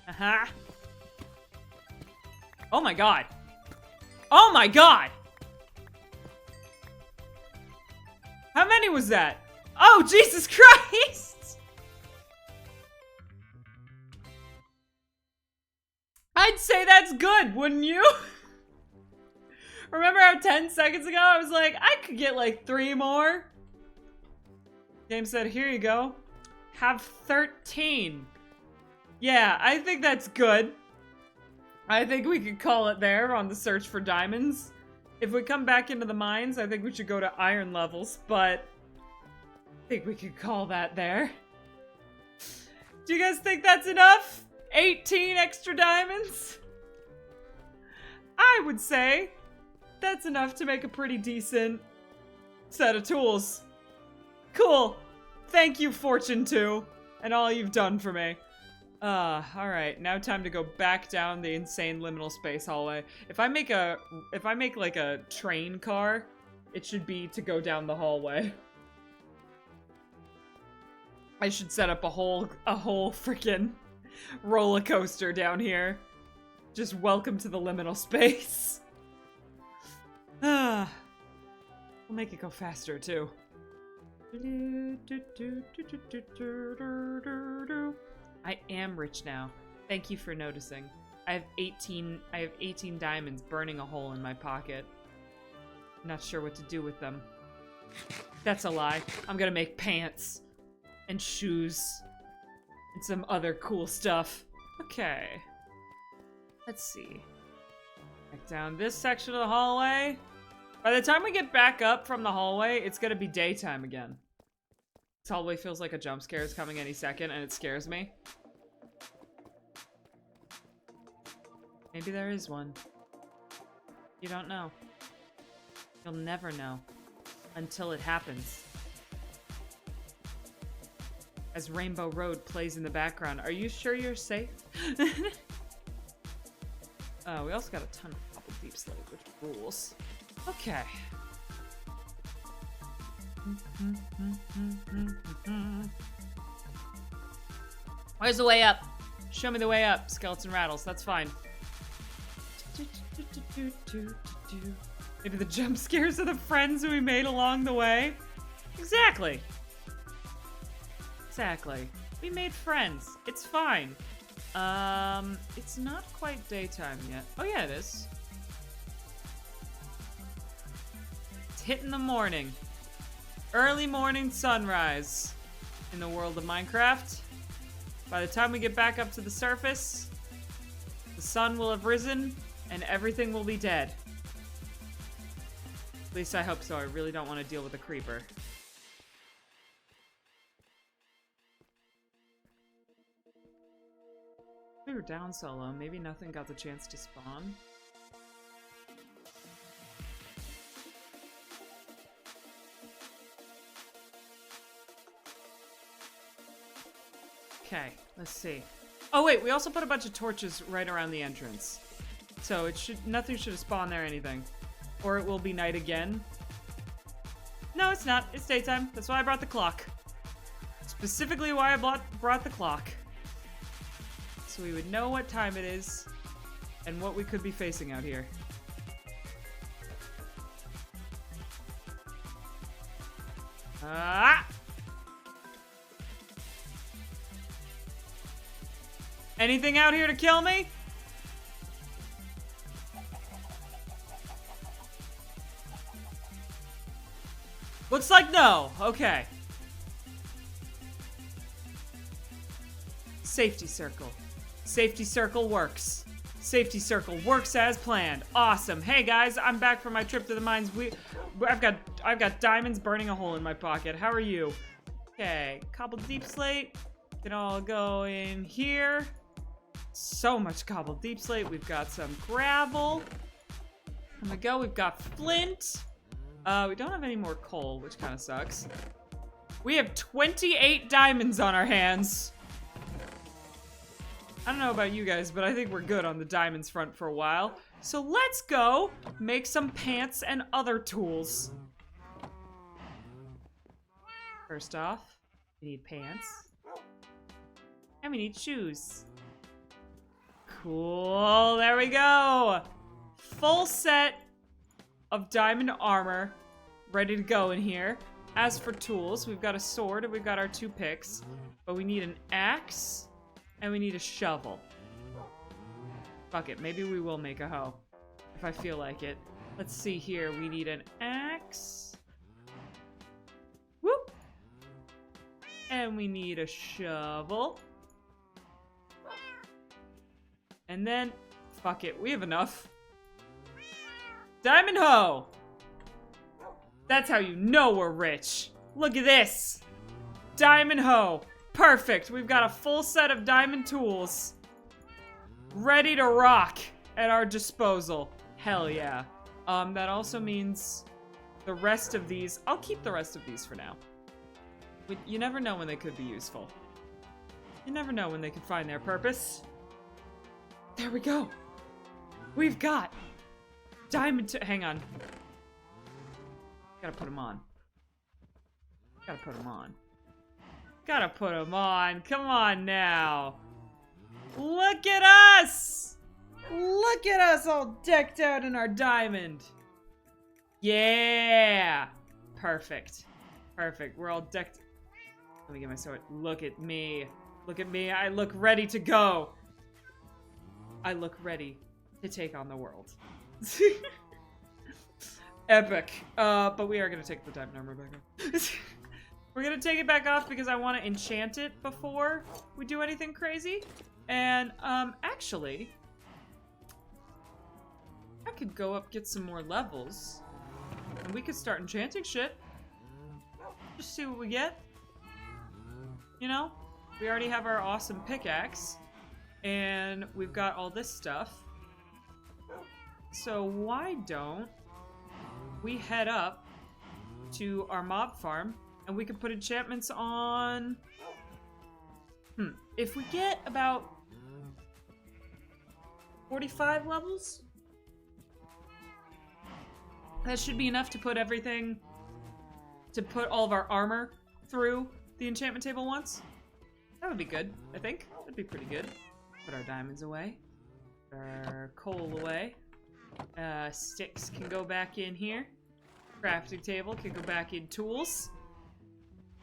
Aha. Oh my god. Oh my god. How many was that? Oh, Jesus Christ. I'd say that's good, wouldn't you? Remember how 10 seconds ago I was like, I could get like 3 more? Game said, here you go. Have 13. Yeah, I think that's good. I think we could call it there on the search for diamonds. If we come back into the mines, I think we should go to iron levels, but I think we could call that there. Do you guys think that's enough? 18 extra diamonds? I would say that's enough to make a pretty decent set of tools. Cool. Thank you, Fortune 2, and all you've done for me. Alright, now time to go back down the insane liminal space hallway. If I make like a train car, it should be to go down the hallway. I should set up a whole freaking roller coaster down here. Just welcome to the liminal space. We'll make it go faster too. I am rich now. Thank you for noticing. I have 18 diamonds burning a hole in my pocket. Not sure what to do with them. That's a lie. I'm gonna make pants and shoes and some other cool stuff. Okay. Let's see. Back down this section of the hallway. By the time we get back up from the hallway, it's gonna be daytime again. This hallway feels like a jump scare is coming any second, and it scares me. Maybe there is one. You don't know. You'll never know. Until it happens. As Rainbow Road plays in the background. Are you sure you're safe? We also got a ton of cobbled deep slate, which rules. Okay. Where's the way up? Show me the way up, skeleton rattles. That's fine. Maybe the jump scares are the friends we made along the way? Exactly. Exactly. We made friends. It's fine. It's not quite daytime yet. Oh yeah, it is. It's hitting the morning. Early morning sunrise in the world of Minecraft. By the time we get back up to the surface, the sun will have risen and everything will be dead. At least I hope so. I really don't want to deal with a creeper. We were down so low. Maybe nothing got the chance to spawn. Okay, let's see. Oh wait, we also put a bunch of torches right around the entrance. So nothing should have spawned there or anything. Or it will be night again. No, it's not. It's daytime. That's why I brought the clock. Specifically why I brought the clock. So we would know what time it is and what we could be facing out here. Ah! Anything out here to kill me? Looks like no. Okay. Safety circle. Safety circle works. Safety circle works as planned. Awesome. Hey guys, I'm back from my trip to the mines. I've got diamonds burning a hole in my pocket. How are you? Okay, cobbled deep slate. Can all go in here. So much cobbled deep slate. We've got some gravel. Here we go. We've got flint. We don't have any more coal, which kind of sucks. We have 28 diamonds on our hands. I don't know about you guys, but I think we're good on the diamonds front for a while. So let's go make some pants and other tools. First off, we need pants. And we need shoes. Cool, there we go. Full set of diamond armor ready to go in here. As for tools, we've got a sword and we've got our 2 picks. But we need an axe and we need a shovel. Fuck it, maybe we will make a hoe. If I feel like it. Let's see here, we need an axe. Whoop! And we need a shovel. And then, fuck it, we have enough. Diamond hoe! That's how you know we're rich. Look at this. Diamond hoe. Perfect. We've got a full set of diamond tools. Ready to rock at our disposal. Hell yeah. That also means the rest of these... I'll keep the rest of these for now. You never know when they could be useful. You never know when they could find their purpose. There we go. We've got diamond... Hang on. Gotta put them on. Gotta put them on. Gotta put them on. Come on now. Look at us! Look at us all decked out in our diamond. Yeah! Perfect. Perfect. We're all decked... Let me get my sword. Look at me. Look at me. I look ready to go. I look ready to take on the world. Epic. But we are going to take the diamond armor back off. We're going to take it back off because I want to enchant it before we do anything crazy. And, actually, I could go up, get some more levels, and we could start enchanting shit. Just see what we get. You know? We already have our awesome pickaxe, and we've got all this stuff. So why don't we head up to our mob farm, and we can put enchantments on... If we get about 45 levels, that should be enough to put everything, to put all of our armor through the enchantment table once. That would be good, I think. That'd be pretty good. Put our diamonds away. Put our coal away. Sticks can go back in here. Crafting table can go back in tools.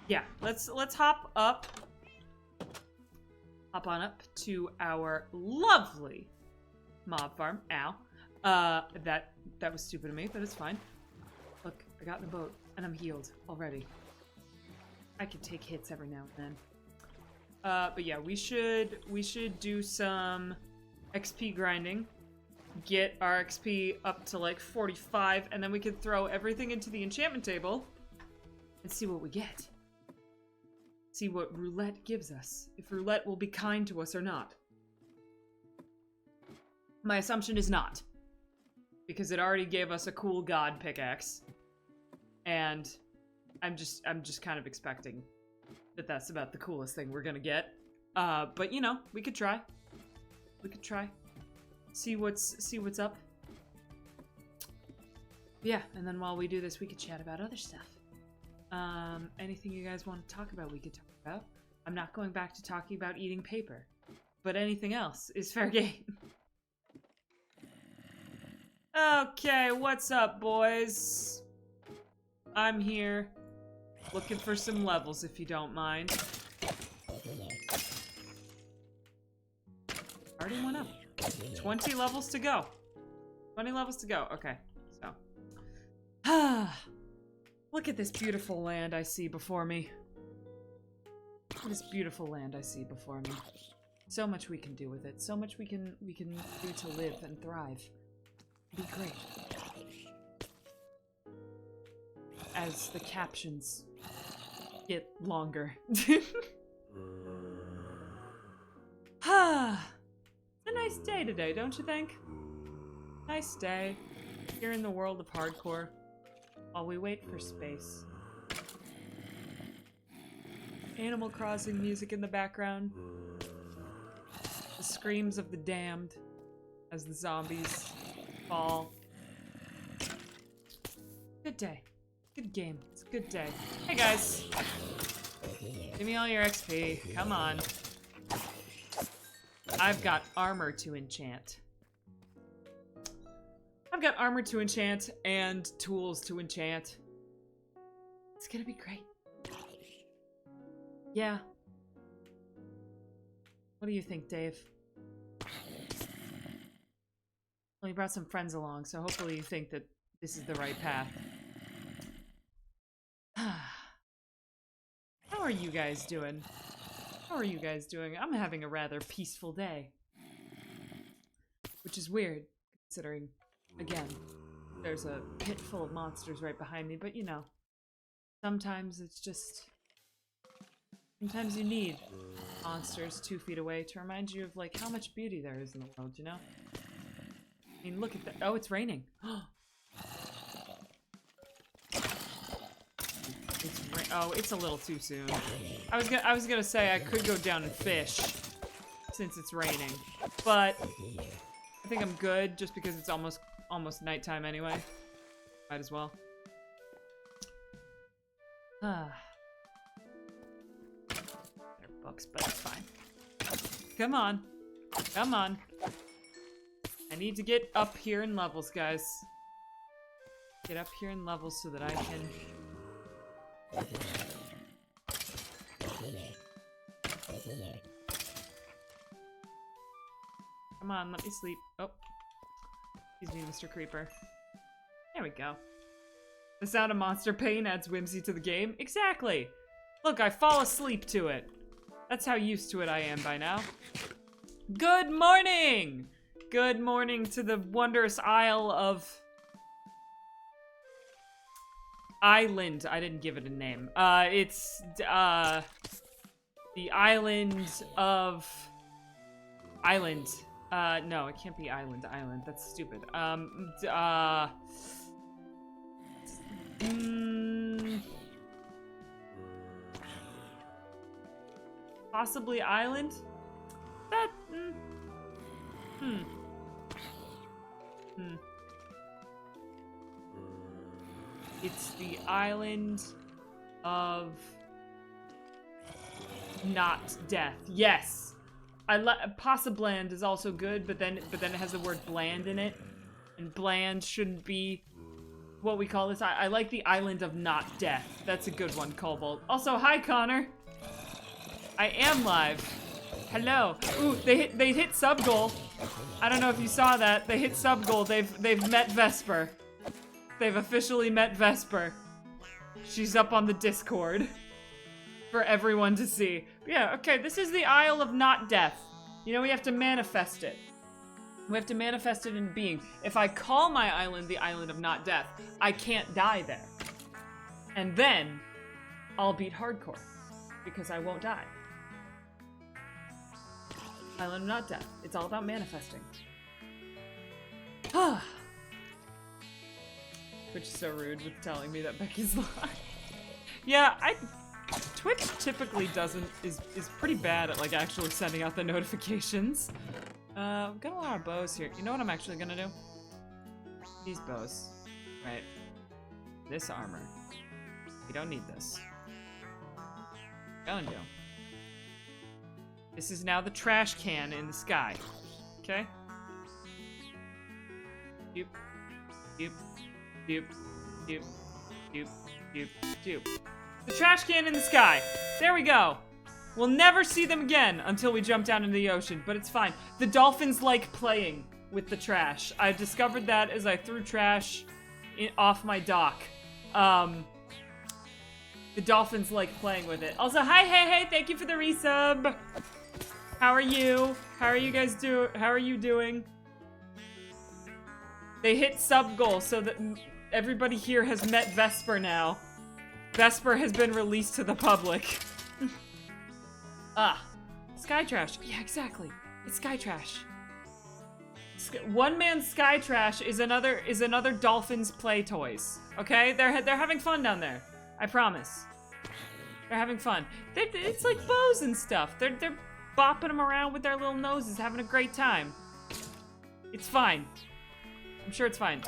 Yeah, let's hop up. Hop on up to our lovely mob farm. Ow. That was stupid of me, but it's fine. Look, I got in the boat, and I'm healed already. I can take hits every now and then. But yeah, we should do some XP grinding. Get our XP up to like 45, and then we can throw everything into the enchantment table and see what we get. See what roulette gives us. If roulette will be kind to us or not. My assumption is not. Because it already gave us a cool god pickaxe. And I'm just kind of expecting that that's about the coolest thing we're gonna get. But you know, we could try. We could try. See what's up. Yeah, and then while we do this, we could chat about other stuff. Anything you guys want to talk about, we could talk about. I'm not going back to talking about eating paper, but anything else is fair game. Okay, what's up, boys? I'm here, looking for some levels, if you don't mind. Already went up. 20 levels to go. 20 levels to go. Okay, so. Look at this beautiful land I see before me. This beautiful land I see before me. So much we can do with it. So much we can do to live and thrive. Be great. As the captions get longer. It's a nice day today, don't you think? Nice day. Here in the world of hardcore. While we wait for space. Animal Crossing music in the background. The screams of the damned as the zombies fall. Good day. Good game. It's a good day. Hey guys. Give me all your XP. Come on. I've got armor to enchant. I've got armor to enchant and tools to enchant. It's gonna be great. Yeah. What do you think, Dave? Well, you brought some friends along, so hopefully you think that this is the right path. How are you guys doing? How are you guys doing? I'm having a rather peaceful day. Which is weird, considering, again, there's a pit full of monsters right behind me, but you know, sometimes it's just... Sometimes you need monsters 2 feet away to remind you of, like, how much beauty there is in the world, you know? I mean, look at that. Oh, it's raining. Oh, it's a little too soon. I was gonna say I could go down and fish since it's raining, but I think I'm good just because it's almost nighttime anyway. Might as well. They're books, but it's fine. Come on. Come on. I need to get up here in levels, guys. Get up here in levels so that I can... Come on, let me sleep. Oh. Excuse me, Mr. Creeper. There we go. The sound of monster pain adds whimsy to the game. Exactly! Look, I fall asleep to it. That's how used to it I am by now. Good morning! Good morning to the wondrous Isle of... Island. I didn't give it a name. It's, the island of... Island. No, it can't be island. Island. That's stupid. Possibly island? That... It's the island of not death. Yes, Possibland is also good, but then it has the word bland in it, and bland shouldn't be what we call this. I like the island of not death. That's a good one, Cobalt. Also, hi Connor. I am live. Hello. Ooh, they hit sub goal. I don't know if you saw that. They hit sub goal. They've met Vesper. They've officially met Vesper. She's up on the Discord for everyone to see. But yeah, okay, this is the Isle of Not Death. You know, we have to manifest it. We have to manifest it in being. If I call my island the Island of Not Death, I can't die there. And then, I'll beat hardcore, because I won't die. Island of Not Death. It's all about manifesting. Twitch is so rude with telling me that Becky's live. Yeah, Twitch typically is pretty bad at like actually sending out the notifications. I've got a lot of bows here. You know what I'm actually gonna do? These bows. Right. This armor. We don't need this. Gonna do. This is now the trash can in the sky. Okay? Doop. Doop. Doop. Doop. Doop. Doop. Doop. The trash can in the sky. There we go. We'll never see them again until we jump down into the ocean, but it's fine. The dolphins like playing with the trash. I discovered that as I threw trash off my dock. The dolphins like playing with it. Also, hi, hey, thank you for the resub. How are you? How are you guys How are you doing? They hit sub goal so that everybody here has met Vesper now. Vesper has been released to the public. Sky trash. Yeah, exactly. It's sky trash. One man's sky trash is another dolphin's play toys. Okay, they're having fun down there. I promise. They're having fun. It's like bows and stuff. They're bopping them around with their little noses, having a great time. It's fine. I'm sure it's fine.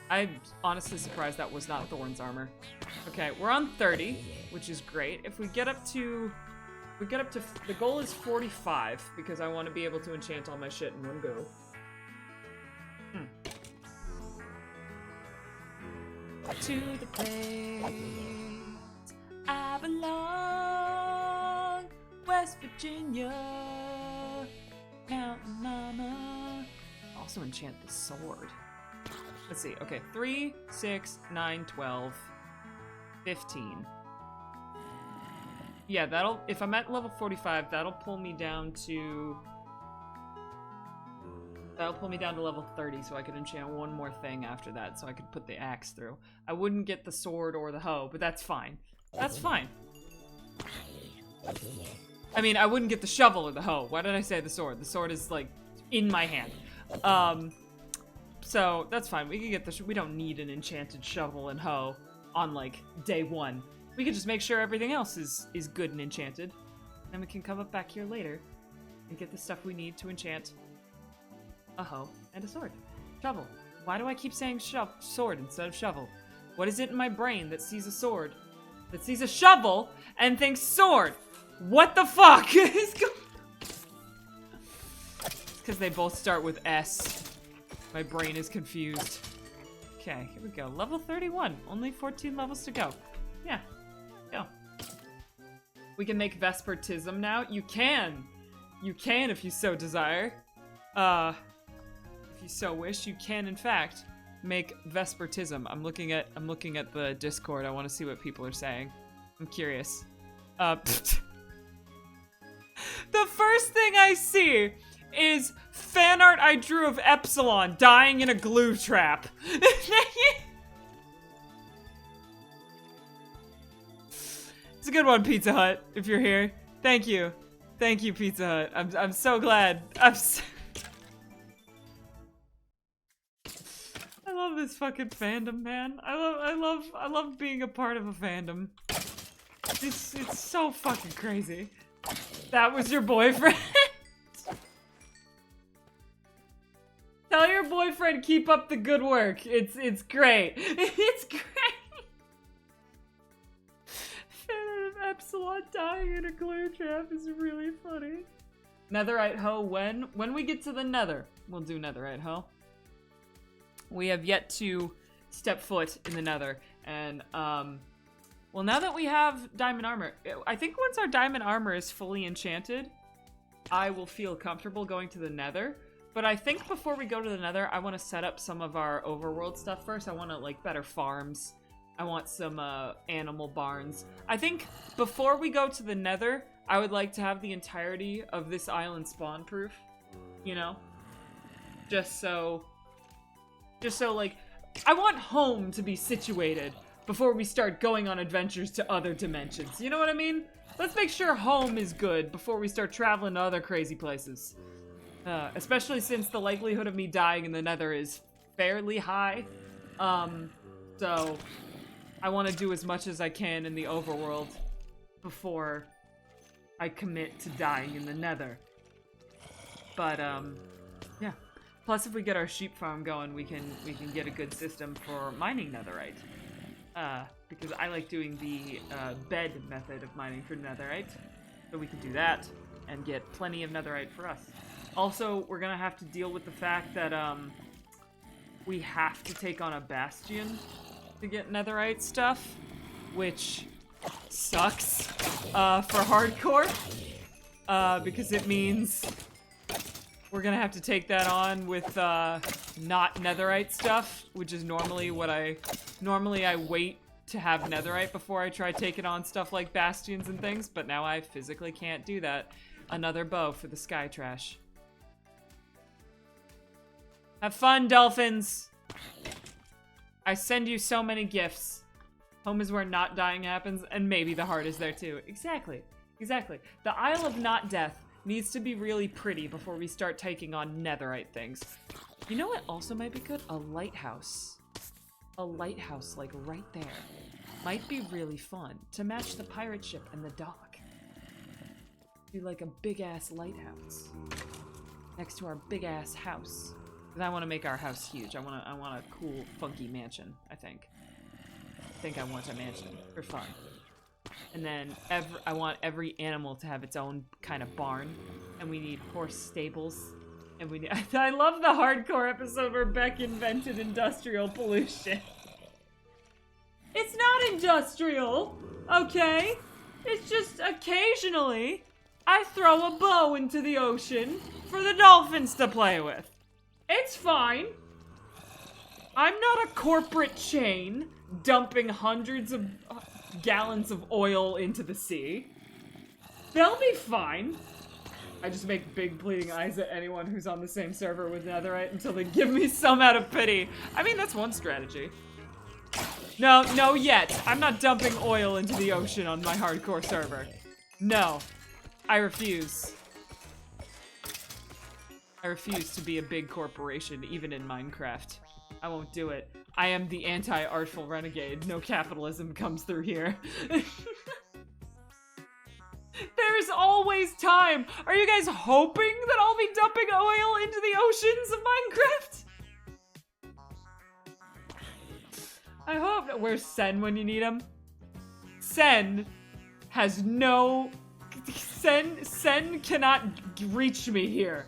I'm honestly surprised that was not Thorn's armor. Okay, we're on 30, which is great. If we get up to... the goal is 45, because I want to be able to enchant all my shit in one go. To the place I belong, West Virginia, Mountain Mama. Also enchant the sword. Let's see. Okay, 3, 6, 9, 12, 15. Yeah, that'll, if I'm at level 45, that'll pull me down to level 30, so I could enchant one more thing after that, so I could put the axe through. I wouldn't get the sword or the hoe, but that's fine. That's fine. I mean, I wouldn't get the shovel or the hoe. Why did I say the sword? The sword is, like, in my hand. So, that's fine. We can get the we don't need an enchanted shovel and hoe on, like, day 1. We can just make sure everything else is good and enchanted. Then we can come up back here later and get the stuff we need to enchant a hoe and a sword. Shovel. Why do I keep saying sword instead of shovel? What is it in my brain that sees a sword, that sees a shovel, and thinks sword? What the fuck is going on? It's because they both start with S. My brain is confused. Okay, here we go. Level 31. Only 14 levels to go. Yeah. Go. We can make Vespertism now. You can. You can if you so desire. If you so wish, you can in fact make Vespertism. I'm looking at the Discord. I want to see what people are saying. I'm curious. The first thing I see is fan art I drew of Epsilon dying in a glue trap. It's a good one, Pizza Hut, if you're here. Thank you. Thank you, Pizza Hut. I'm so glad. I love this fucking fandom, man. I love being a part of a fandom. It's so fucking crazy. That was your boyfriend? Tell your boyfriend keep up the good work. It's great. It's great. Epsilon dying in a glue trap is really funny. Netherite hoe when we get to the nether, we'll do netherite hoe. We have yet to step foot in the nether, and well, now that we have diamond armor, I think once our diamond armor is fully enchanted, I will feel comfortable going to the nether. But I think before we go to the nether, I want to set up some of our overworld stuff first. I want to, like, better farms. I want some animal barns. I think before we go to the nether, I would like to have the entirety of this island spawn proof, you know? Just so, like, I want home to be situated before we start going on adventures to other dimensions. You know what I mean? Let's make sure home is good before we start traveling to other crazy places. Especially since the likelihood of me dying in the nether is fairly high. So I want to do as much as I can in the overworld before I commit to dying in the nether. But, yeah. Plus, if we get our sheep farm going, we can get a good system for mining netherite. Because I like doing the bed method of mining for netherite. So we can do that and get plenty of netherite for us. Also, we're gonna have to deal with the fact that we have to take on a bastion to get netherite stuff, which sucks for hardcore, because it means we're gonna have to take that on with not netherite stuff, which is normally what I wait to have netherite before I try taking on stuff like bastions and things, but now I physically can't do that. Another bow for the sky trash. Have fun, dolphins! I send you so many gifts. Home is where not dying happens, and maybe the heart is there too. Exactly. Exactly. The Isle of Not Death needs to be really pretty before we start taking on netherite things. You know what also might be good? A lighthouse. A lighthouse, like, right there. might be really fun to match the pirate ship and the dock. Do like a big-ass lighthouse next to our big-ass house. Because I want to make our house huge. I want a cool, funky mansion, I think. I want a mansion for fun. And then I want every animal to have its own kind of barn. And we need horse stables. And we need I love the hardcore episode where Beck invented industrial pollution. It's not industrial, okay? It's just occasionally I throw a bow into the ocean for the dolphins to play with. It's fine. I'm not a corporate chain dumping hundreds of gallons of oil into the sea. They'll be fine. I just make big pleading eyes at anyone who's on the same server with Netherite until they give me some out of pity. I mean, that's one strategy. No yet. I'm not dumping oil into the ocean on my hardcore server. No. I refuse. I refuse to be a big corporation, even in Minecraft. I won't do it. I am the anti-artful renegade. No capitalism comes through here. There's always time. Are you guys hoping that I'll be dumping oil into the oceans of Minecraft? I hope. Where's Sen when you need him? Sen has no... Sen cannot reach me here.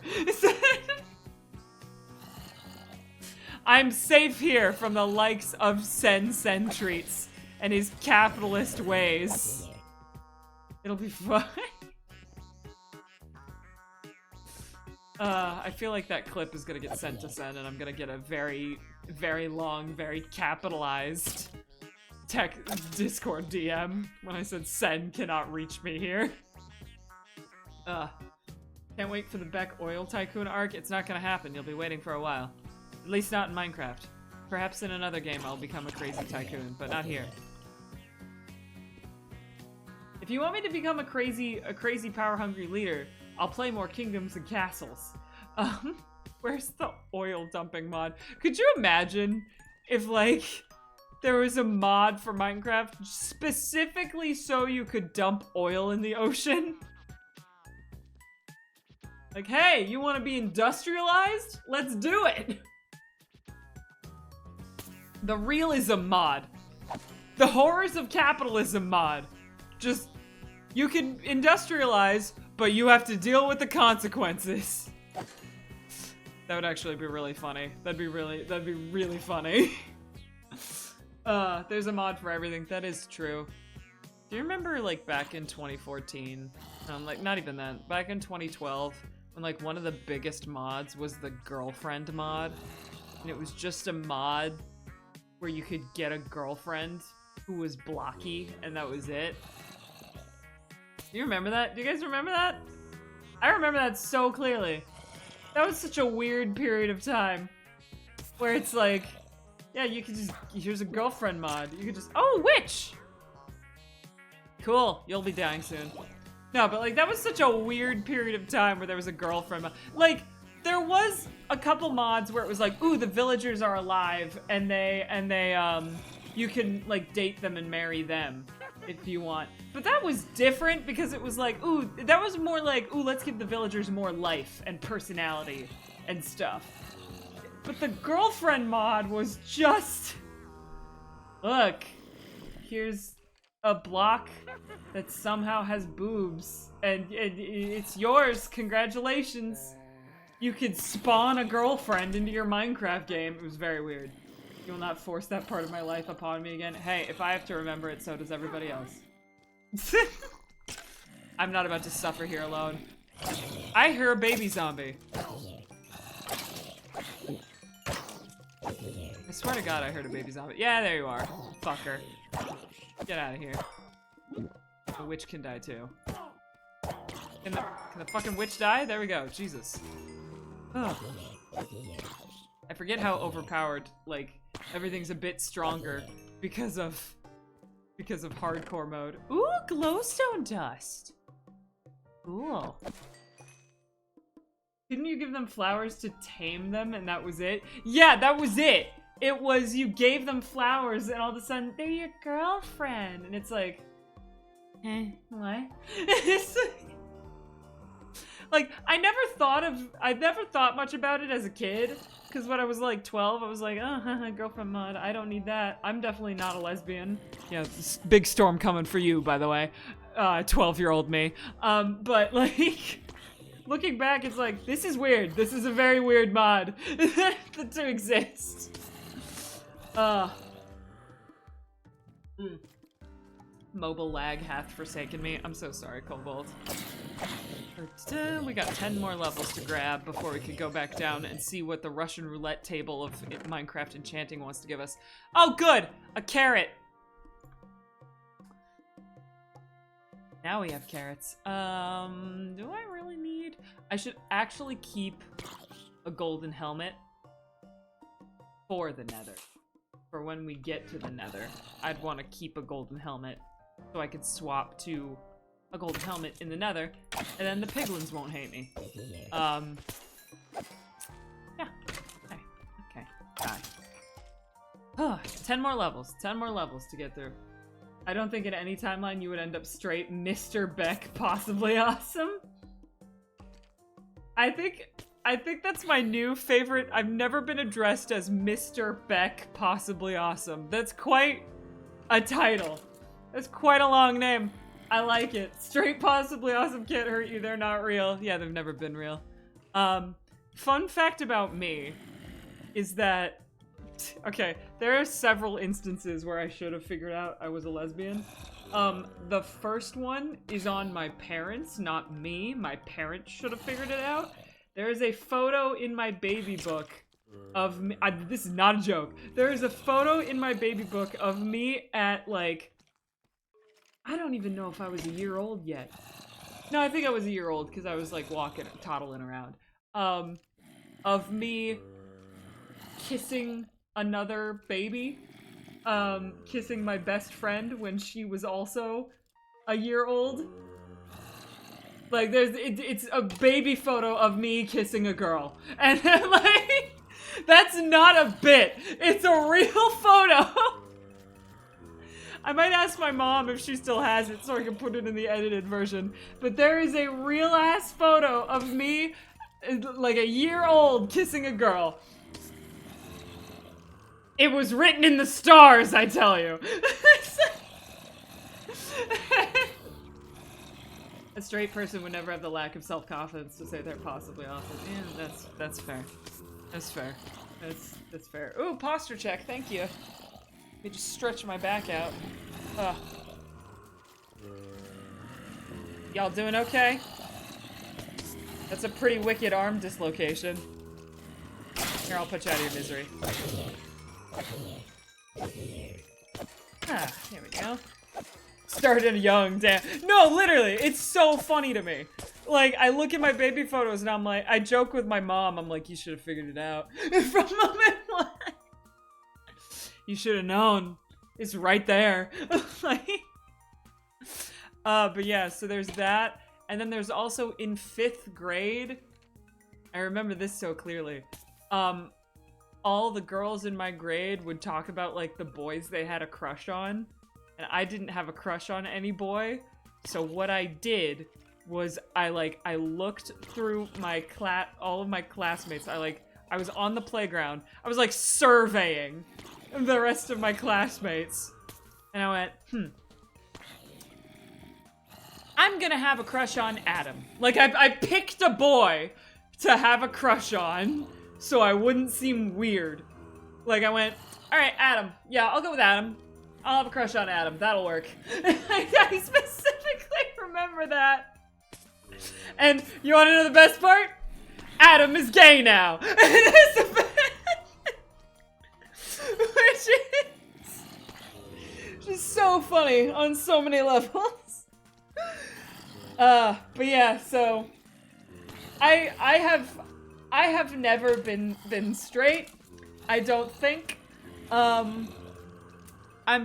I'm safe here from the likes of Sen treats and his capitalist ways. It'll be fun. I feel like that clip is gonna get sent to Sen and I'm gonna get a very, very long, very capitalized tech Discord DM when I said Sen cannot reach me here. Can't wait for the Beck Oil Tycoon arc. It's not gonna happen. You'll be waiting for a while. At least not in Minecraft. Perhaps in another game I'll become a crazy tycoon, but not here. If you want me to become a crazy power-hungry leader, I'll play more Kingdoms and Castles. Where's the oil dumping mod? Could you imagine if, like, there was a mod for Minecraft specifically so you could dump oil in the ocean? Like, hey, you want to be industrialized? Let's do it! The realism mod. The horrors of capitalism mod. Just, you can industrialize, but you have to deal with the consequences. That would actually be really funny. That'd be really funny. There's a mod for everything. That is true. Do you remember, like, back in 2014? Like, not even then. Back in 2012, when, like, one of the biggest mods was the girlfriend mod. And it was just a mod where you could get a girlfriend who was blocky, and that was it. Do you remember that? Do you guys remember that? I remember that so clearly. That was such a weird period of time. Where it's like, yeah, you could just, here's a girlfriend mod. You could just, oh, witch! Cool, you'll be dying soon. No, but like, that was such a weird period of time where there was a girlfriend mod. Like, there was a couple mods where it was like, ooh, the villagers are alive, and you can, like, date them and marry them if you want. But that was different because it was like, ooh, that was more like, ooh, let's give the villagers more life and personality and stuff. But the girlfriend mod was just, look, here's a block that somehow has boobs, and it's yours, congratulations. You could spawn a girlfriend into your Minecraft game. It was very weird. You will not force that part of my life upon me again. Hey, if I have to remember it, so does everybody else. I'm not about to suffer here alone. I hear a baby zombie. I swear to God I heard a baby zombie. Yeah, there you are. Fucker. Get out of here. The witch can die too. Can the fucking witch die? There we go. Jesus. Oh. I forget how overpowered, like, everything's a bit stronger because of hardcore mode. Ooh, glowstone dust. Cool. Didn't you give them flowers to tame them and that was it? Yeah, that was it. it was you gave them flowers and all of a sudden they're your girlfriend, and it's like, what? It's like I never thought much about it as a kid, because when I was like 12, I was like, girlfriend mod, I don't need that. I'm definitely not a lesbian. Yeah, big storm coming for you, by the way. 12-year-old me. But like, looking back, it's like, this is weird. This is a very weird mod to exist. Mobile lag hath forsaken me. I'm so sorry, Cobalt. We got 10 more levels to grab before we could go back down and see what the Russian roulette table of Minecraft enchanting wants to give us. Oh, good! A carrot! Now we have carrots. Do I really need... I should actually keep a golden helmet for the nether. For when we get to the nether, I'd want to keep a golden helmet so I could swap to a golden helmet in the nether, and then the piglins won't hate me. Yeah. Okay. Die. 10 more levels. 10 more levels to get through. I don't think in any timeline you would end up straight Mr. Beck, possibly awesome. I think that's my new favorite. I've never been addressed as Mr. Beck, possibly awesome. That's quite a title. That's quite a long name. I like it. Straight possibly awesome can't hurt you. They're not real. Yeah, they've never been real. Fun fact about me is that, okay, there are several instances where I should have figured out I was a lesbian. The first one is on my parents, not me. My parents should have figured it out. There is a photo in my baby book of me. This is not a joke. There is a photo in my baby book of me at, like, I don't even know if I was a year old yet. No, I think I was a year old because I was like walking, toddling around. Of me kissing another baby. Kissing my best friend when she was also a year old. Like, it's a baby photo of me kissing a girl. And then, like, that's not a bit. It's a real photo. I might ask my mom if she still has it so I can put it in the edited version. But there is a real-ass photo of me, like a year old, kissing a girl. It was written in the stars, I tell you. A straight person would never have the lack of self-confidence to say they're possibly awesome. Yeah, that's fair. That's fair. That's fair. Ooh, posture check, thank you. Let me just stretch my back out. Ugh. Y'all doing okay? That's a pretty wicked arm dislocation. Here, I'll put you out of your misery. Ah, here we go. Started young, damn. No, literally, it's so funny to me. Like, I look at my baby photos and I'm like, I joke with my mom, I'm like, you should have figured it out. From moment one. You should have known. It's right there. Like, but yeah, so there's that. And then there's also in 5th grade, I remember this so clearly. All the girls in my grade would talk about, like, the boys they had a crush on. And I didn't have a crush on any boy. So what I did was I looked through my all of my classmates. I was on the playground. I was, like, surveying the rest of my classmates. And I went, I'm gonna have a crush on Adam. Like, I picked a boy to have a crush on so I wouldn't seem weird. Like, I went, alright, Adam. Yeah, I'll go with Adam. I'll have a crush on Adam. That'll work. I specifically remember that. And you wanna know the best part? Adam is gay now. Which is just so funny on so many levels. But yeah, so I have never been straight. I don't think. I'm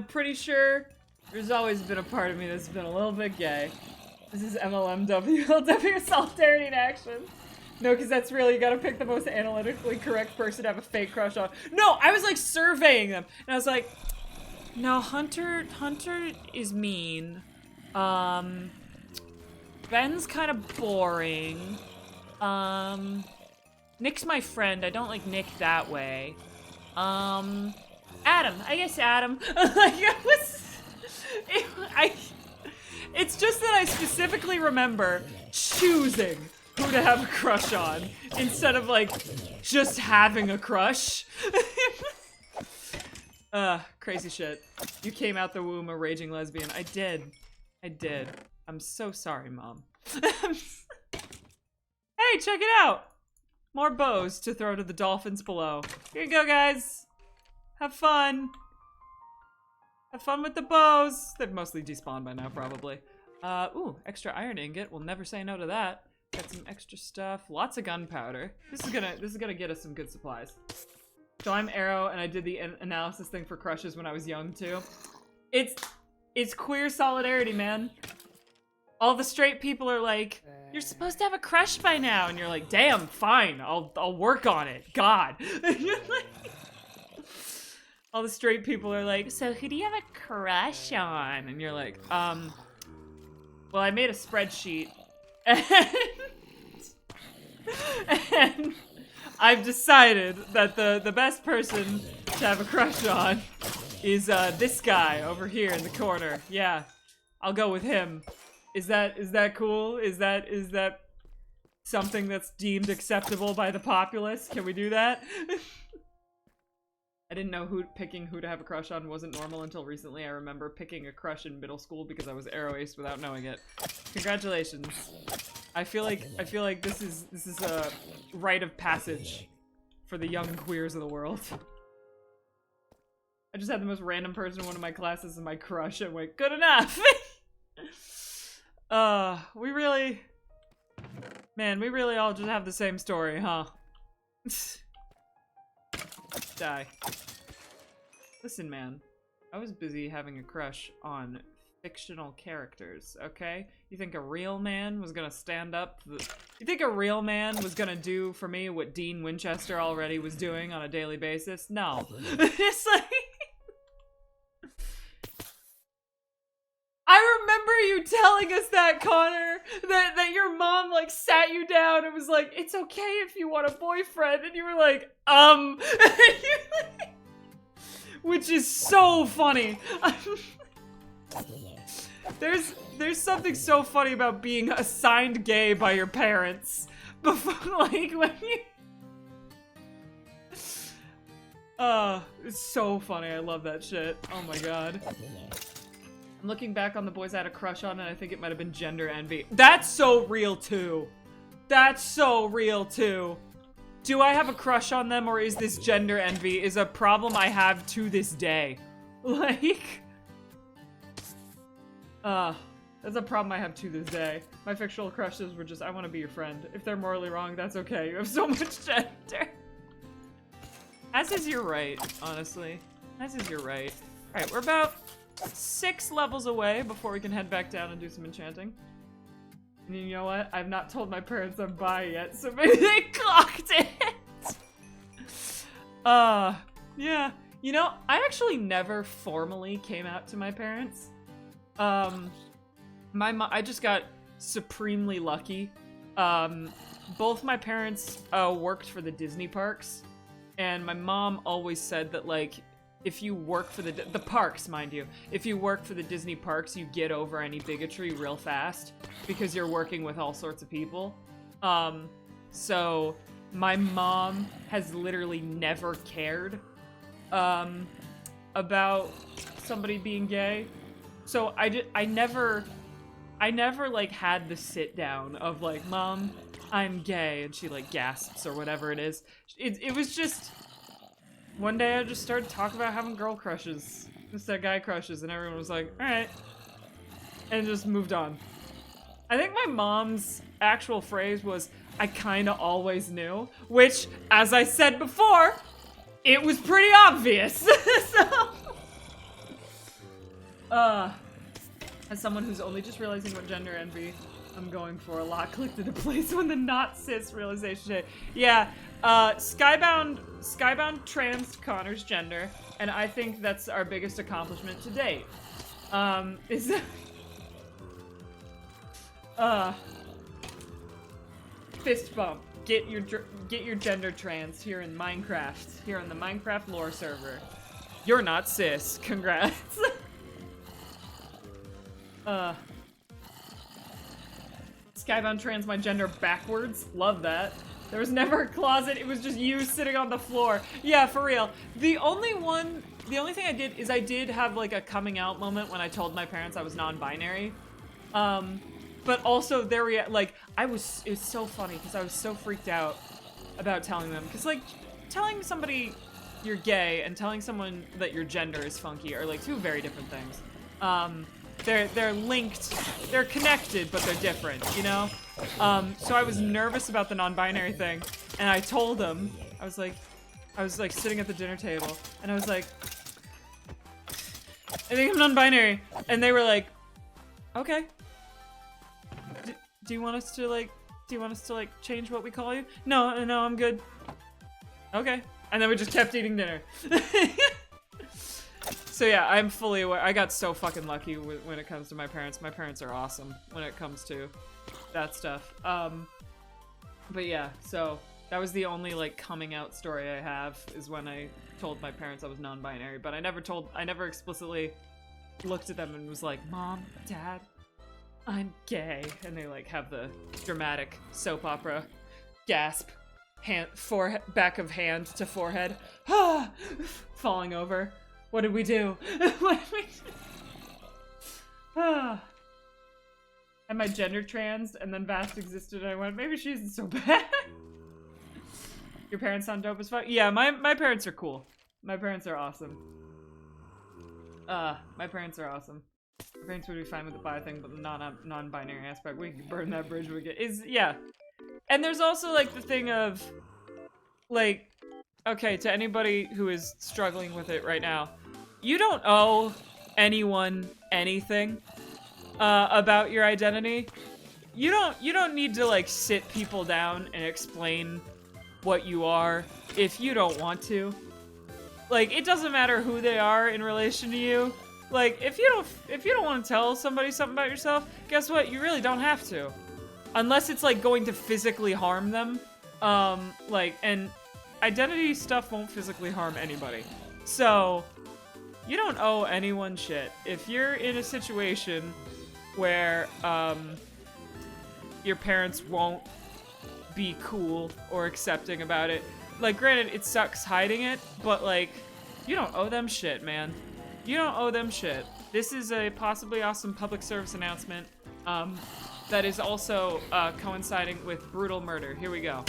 pretty sure there's always been a part of me that's been a little bit gay. This is MLMW, LW Solidarity in Action. No, because that's really, you gotta pick the most analytically correct person to have a fake crush on. No, I was like surveying them. And I was like, no, Hunter is mean. Ben's kind of boring. Nick's my friend. I don't like Nick that way. Adam. I guess Adam. Like, it's just that I specifically remember choosing who to have a crush on instead of like just having a crush. Crazy shit. You came out the womb a raging lesbian. I did. I'm so sorry, Mom. Hey, check it out! More bows to throw to the dolphins below. Here you go, guys. Have fun. Have fun with the bows. They've mostly despawned by now, probably. Ooh, extra iron ingot. We'll never say no to that. Got some extra stuff. Lots of gunpowder. This is gonna get us some good supplies. So I'm Arrow, and I did the analysis thing for crushes when I was young too. It's queer solidarity, man. All the straight people are like, "You're supposed to have a crush by now," and you're like, "Damn, fine. I'll work on it." God. All the straight people are like, "So who do you have a crush on?" And you're like, well, I made a spreadsheet. And I've decided that the best person to have a crush on is this guy over here in the corner. Yeah, I'll go with him. Is that cool? Is that something that's deemed acceptable by the populace? Can we do that? I didn't know picking who to have a crush on wasn't normal until recently. I remember picking a crush in middle school because I was arrow aced without knowing it. Congratulations. I feel like this is a rite of passage for the young queers of the world. I just had the most random person in one of my classes as my crush and went, good enough. We really all just have the same story, huh? Die. Listen, man. I was busy having a crush on fictional characters, okay? You think a real man was gonna stand up to the... You think a real man was gonna do for me what Dean Winchester already was doing on a daily basis? No. It's like... I remember you telling us that, Connor, that your mom, like, sat you down and was like, it's okay if you want a boyfriend, and you were like, which is so funny. There's something so funny about being assigned gay by your parents before, like, when you... It's so funny, I love that shit. Oh my god. I'm looking back on the boys I had a crush on, and I think it might have been gender envy. That's so real, too. That's so real, too. Do I have a crush on them, or is this gender envy? Is a problem I have to this day. Like... that's a problem I have to this day. My fictional crushes were just, I want to be your friend. If they're morally wrong, that's okay. You have so much gender. As is your right, honestly. As is your right. Alright, we're about 6 levels away before we can head back down and do some enchanting. And you know what? I've not told my parents I'm bi yet, so maybe they clocked it! Yeah. You know, I actually never formally came out to my parents. I just got supremely lucky. Both my parents, worked for the Disney parks, and my mom always said that, like, if you work for the parks, mind you, if you work for the Disney parks, you get over any bigotry real fast, because you're working with all sorts of people. So my mom has literally never cared, about somebody being gay. So I never like had the sit down of like, Mom, I'm gay, and she like gasps or whatever it is. It was just, one day I just started talking about having girl crushes instead of guy crushes, and everyone was like, alright, and just moved on. I think my mom's actual phrase was, I kinda always knew, which, as I said before, it was pretty obvious. So, as someone who's only just realizing what gender envy I'm going for a lot clicked into place when the not cis realization hit. Yeah, Skybound trans Connor's gender, and I think that's our biggest accomplishment to date. Is fist bump. Get your gender trans here in Minecraft, here on the Minecraft lore server. You're not cis. Congrats. Skybound trans my gender backwards. Love that. There was never a closet. It was just you sitting on the floor. Yeah, for real. The only thing I did is I did have like a coming out moment when I told my parents I was non-binary. But also like it was so funny because I was so freaked out about telling them, because like telling somebody you're gay and telling someone that your gender is funky are like two very different things. They're linked, they're connected, but they're different, you know? So I was nervous about the non-binary thing, and I told them, I was like sitting at the dinner table, and I was like, I think I'm non-binary, and they were like, okay. Do you want us to like change what we call you? No, I'm good. Okay. And then we just kept eating dinner. So yeah, I'm fully aware. I got so fucking lucky when it comes to my parents. My parents are awesome when it comes to that stuff. But yeah, so that was the only like coming out story I have, is when I told my parents I was non-binary. But I never explicitly looked at them and was like, Mom, Dad, I'm gay. And they like have the dramatic soap opera gasp, back of hand to forehead, falling over. What did we do? What did we do? And my gender trans, and then Vast existed, and I went, maybe she isn't so bad. Your parents sound dope as fuck? Yeah, my parents are cool. My parents are awesome. My parents are awesome. My parents would be fine with the bi thing, but the non-binary aspect, we can burn that bridge we get. Yeah. And there's also, like, the thing of, like, okay, to anybody who is struggling with it right now, you don't owe anyone anything about your identity. You don't need to, like, sit people down and explain what you are if you don't want to. Like, it doesn't matter who they are in relation to you. Like, if you don't want to tell somebody something about yourself, guess what? You really don't have to. Unless it's, like, going to physically harm them. And identity stuff won't physically harm anybody. So, you don't owe anyone shit. If you're in a situation where, your parents won't be cool or accepting about it, like, granted, it sucks hiding it, but, like, you don't owe them shit, man. You don't owe them shit. This is a possibly awesome public service announcement, that is also, coinciding with brutal murder. Here we go.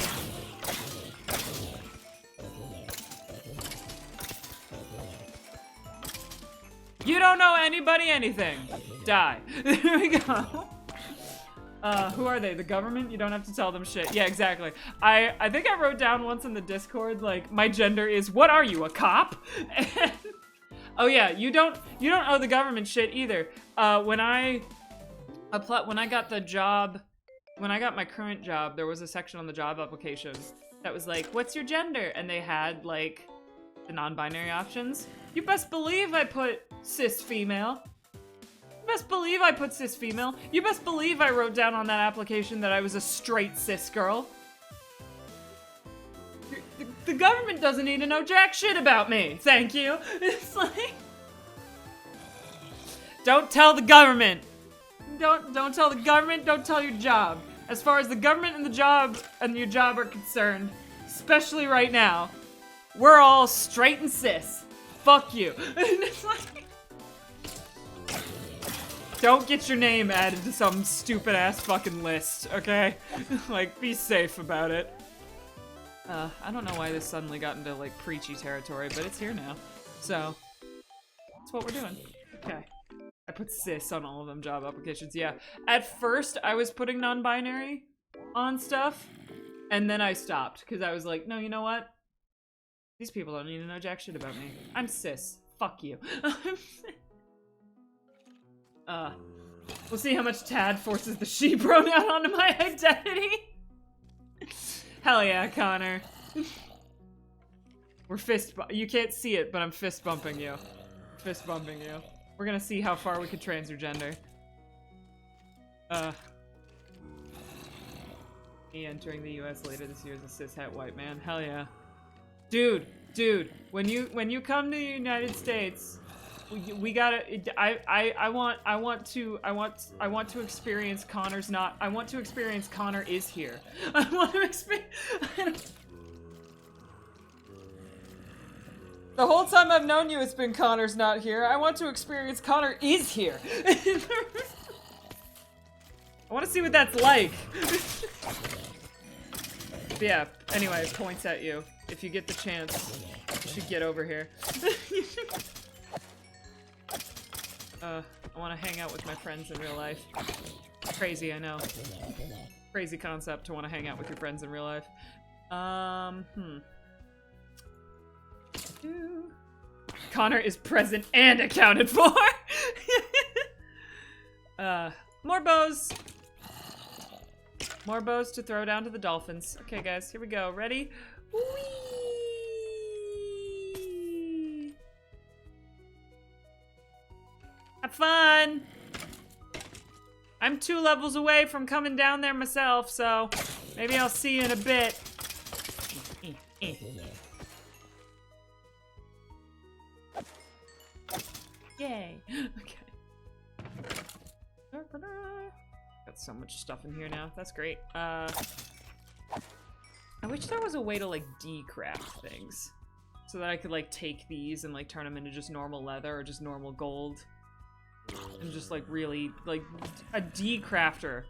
You don't owe anybody anything. Die. There we go. Who are they? The government? You don't have to tell them shit. Yeah, exactly. I think I wrote down once in the Discord, like, my gender is, what are you, a cop? And, oh yeah, you don't owe the government shit either. When I got the job, when I got my current job, there was a section on the job application that was like, what's your gender? And they had, like, the non-binary options. You best believe I put cis female. You best believe I put cis female. You best believe I wrote down on that application that I was a straight cis girl. The government doesn't need to know jack shit about me. Thank you. It's like, don't tell the government. Don't tell the government. Don't tell your job. As far as the government and the job and your job are concerned, especially right now, we're all straight and cis. Fuck you. It's like, don't get your name added to some stupid ass fucking list, okay? Like, be safe about it. I don't know why this suddenly got into, like, preachy territory, but it's here now. So, that's what we're doing. Okay. I put cis on all of them job applications, yeah. At first, I was putting non-binary on stuff, and then I stopped, because I was like, no, you know what? These people don't need to know jack shit about me. I'm cis. Fuck you. We'll see how much Tad forces the she pronoun onto my identity. Hell yeah, Connor. We're you can't see it, but I'm fist bumping you. Fist bumping you. We're gonna see how far we could trans your gender. Me entering the US later this year as a cishet white man. Hell yeah. Dude, when you come to the United States, we gotta. I want to experience Connor's not. I want to experience Connor is here. I want to experience. The whole time I've known you, it's been Connor's not here. I want to experience Connor is here. I want to see what that's like. But yeah. Anyway, it points at you. If you get the chance, you should get over here. I want to hang out with my friends in real life. Crazy, I know. Crazy concept to want to hang out with your friends in real life. Connor is present and accounted for! More bows! More bows to throw down to the dolphins. Okay, guys, here we go. Ready? Whee! Have fun! I'm 2 levels away from coming down there myself, so maybe I'll see you in a bit. Yay! Okay. Got so much stuff in here now. That's great. I wish there was a way to like decraft things, so that I could like take these and like turn them into just normal leather or just normal gold, and just like really like a decrafter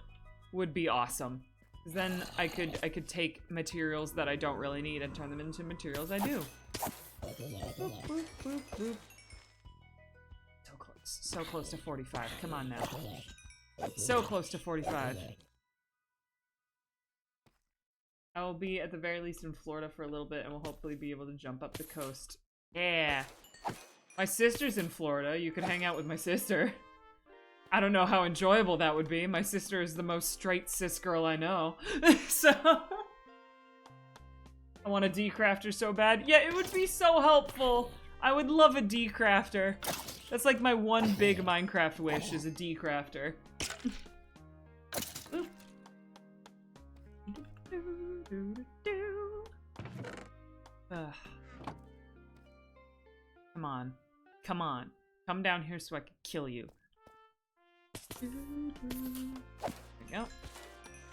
would be awesome. 'Cause then I could take materials that I don't really need and turn them into materials I do. Boop, boop, boop, boop. So close to 45. Come on now. So close to 45. I will be at the very least in Florida for a little bit and will hopefully be able to jump up the coast. Yeah. My sister's in Florida. You could hang out with my sister. I don't know how enjoyable that would be. My sister is the most straight cis girl I know. So I want a decrafter so bad. Yeah, it would be so helpful. I would love a decrafter. That's like my one big Minecraft wish is a decrafter. Come on. Come on. Come down here so I can kill you. There we go.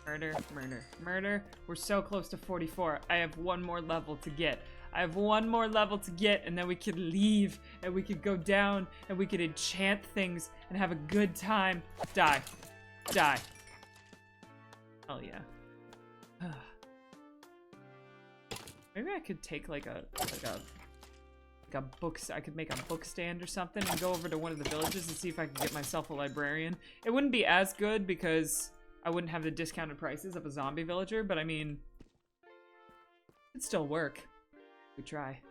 Murder, murder, murder. We're so close to 44. I have one more level to get. I have one more level to get, and then we could leave, and we could go down, and we could enchant things, and have a good time. Die. Die. Hell yeah. Maybe I could take like a book. I could make a book stand or something and go over to one of the villages and see if I can get myself a librarian. It wouldn't be as good because I wouldn't have the discounted prices of a zombie villager, but I mean, it'd still work. We try.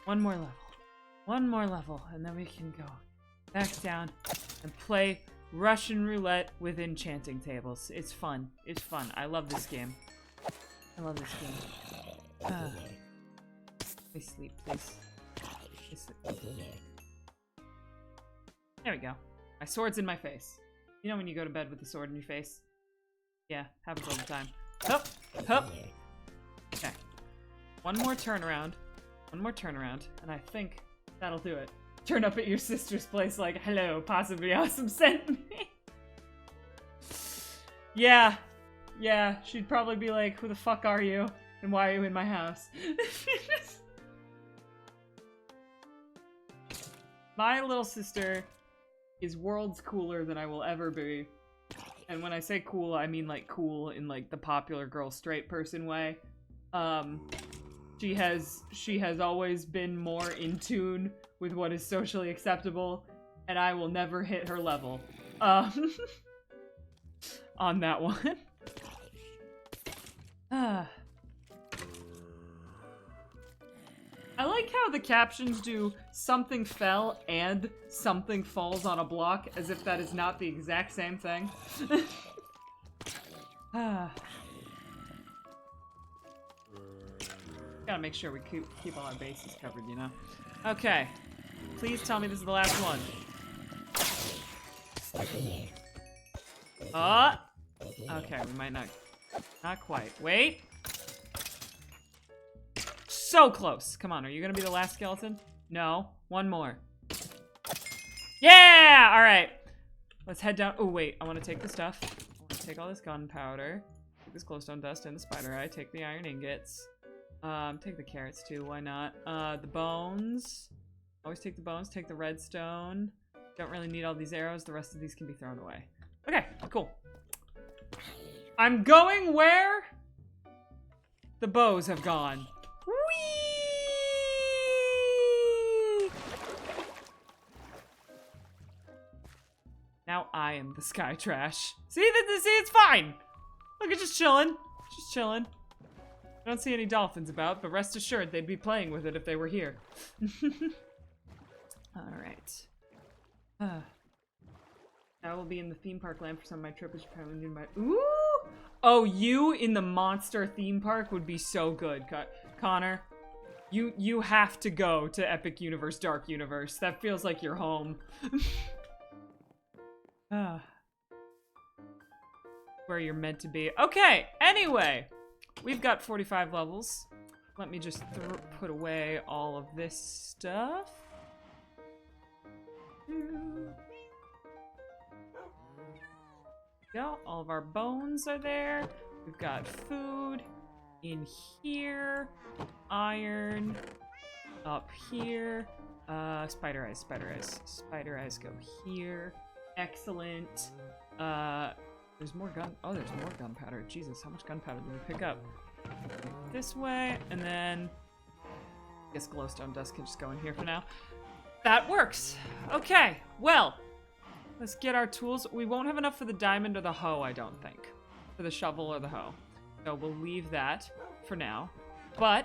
One more level. One more level, and then we can go back down and play Russian roulette with enchanting tables. It's fun. It's fun. I love this game. I love this game. Please sleep, please. Please sleep. There we go. My sword's in my face. You know when you go to bed with the sword in your face? Yeah, happens all the time. Hup! Hup! Okay. One more turnaround. One more turnaround, and I think that'll do it. Turn up at your sister's place like, hello, possibly awesome sent me. Yeah. Yeah, she'd probably be like, who the fuck are you? And why are you in my house? My little sister is worlds cooler than I will ever be. And when I say cool, I mean like cool in like the popular girl straight person way. She has always been more in tune with what is socially acceptable, and I will never hit her level. On that one. I like how the captions do something fell and something falls on a block, as if that is not the exact same thing. Gotta make sure we keep all our bases covered, you know? Okay. Please tell me this is the last one. Okay, we might not. Not quite. Wait. So close. Come on, are you gonna be the last skeleton? No. One more. Yeah! Alright. Let's head down. Oh, wait. I want to take the stuff. I want to take all this gunpowder. Take this glowstone dust and the spider eye. Take the iron ingots. Take the carrots too. Why not? The bones. Always take the bones. Take the redstone. Don't really need all these arrows. The rest of these can be thrown away. Okay, cool. I'm going where the bows have gone. Whee! Now I am the sky trash. See, it's fine. Look, it's just chilling. Just chilling. I don't see any dolphins about, but rest assured they'd be playing with it if they were here. Alright. I will be in the theme park land for some of my trip, which probably need my— Ooh! Oh, you in the monster theme park would be so good, Connor. You have to go to Epic Universe Dark Universe. That feels like your home. Where you're meant to be. Okay, anyway. We've got 45 levels. Let me just put away all of this stuff. Go. All of our bones are there. We've got food in here. Iron up here. Spider eyes, spider eyes. Spider eyes go here. Excellent. There's more gun. Oh, there's more gunpowder. Jesus, how much gunpowder did we pick up? This way, and then I guess glowstone dust can just go in here for now. That works. Okay, well, let's get our tools. We won't have enough for the diamond or the hoe, I don't think. For the shovel or the hoe. So we'll leave that for now. But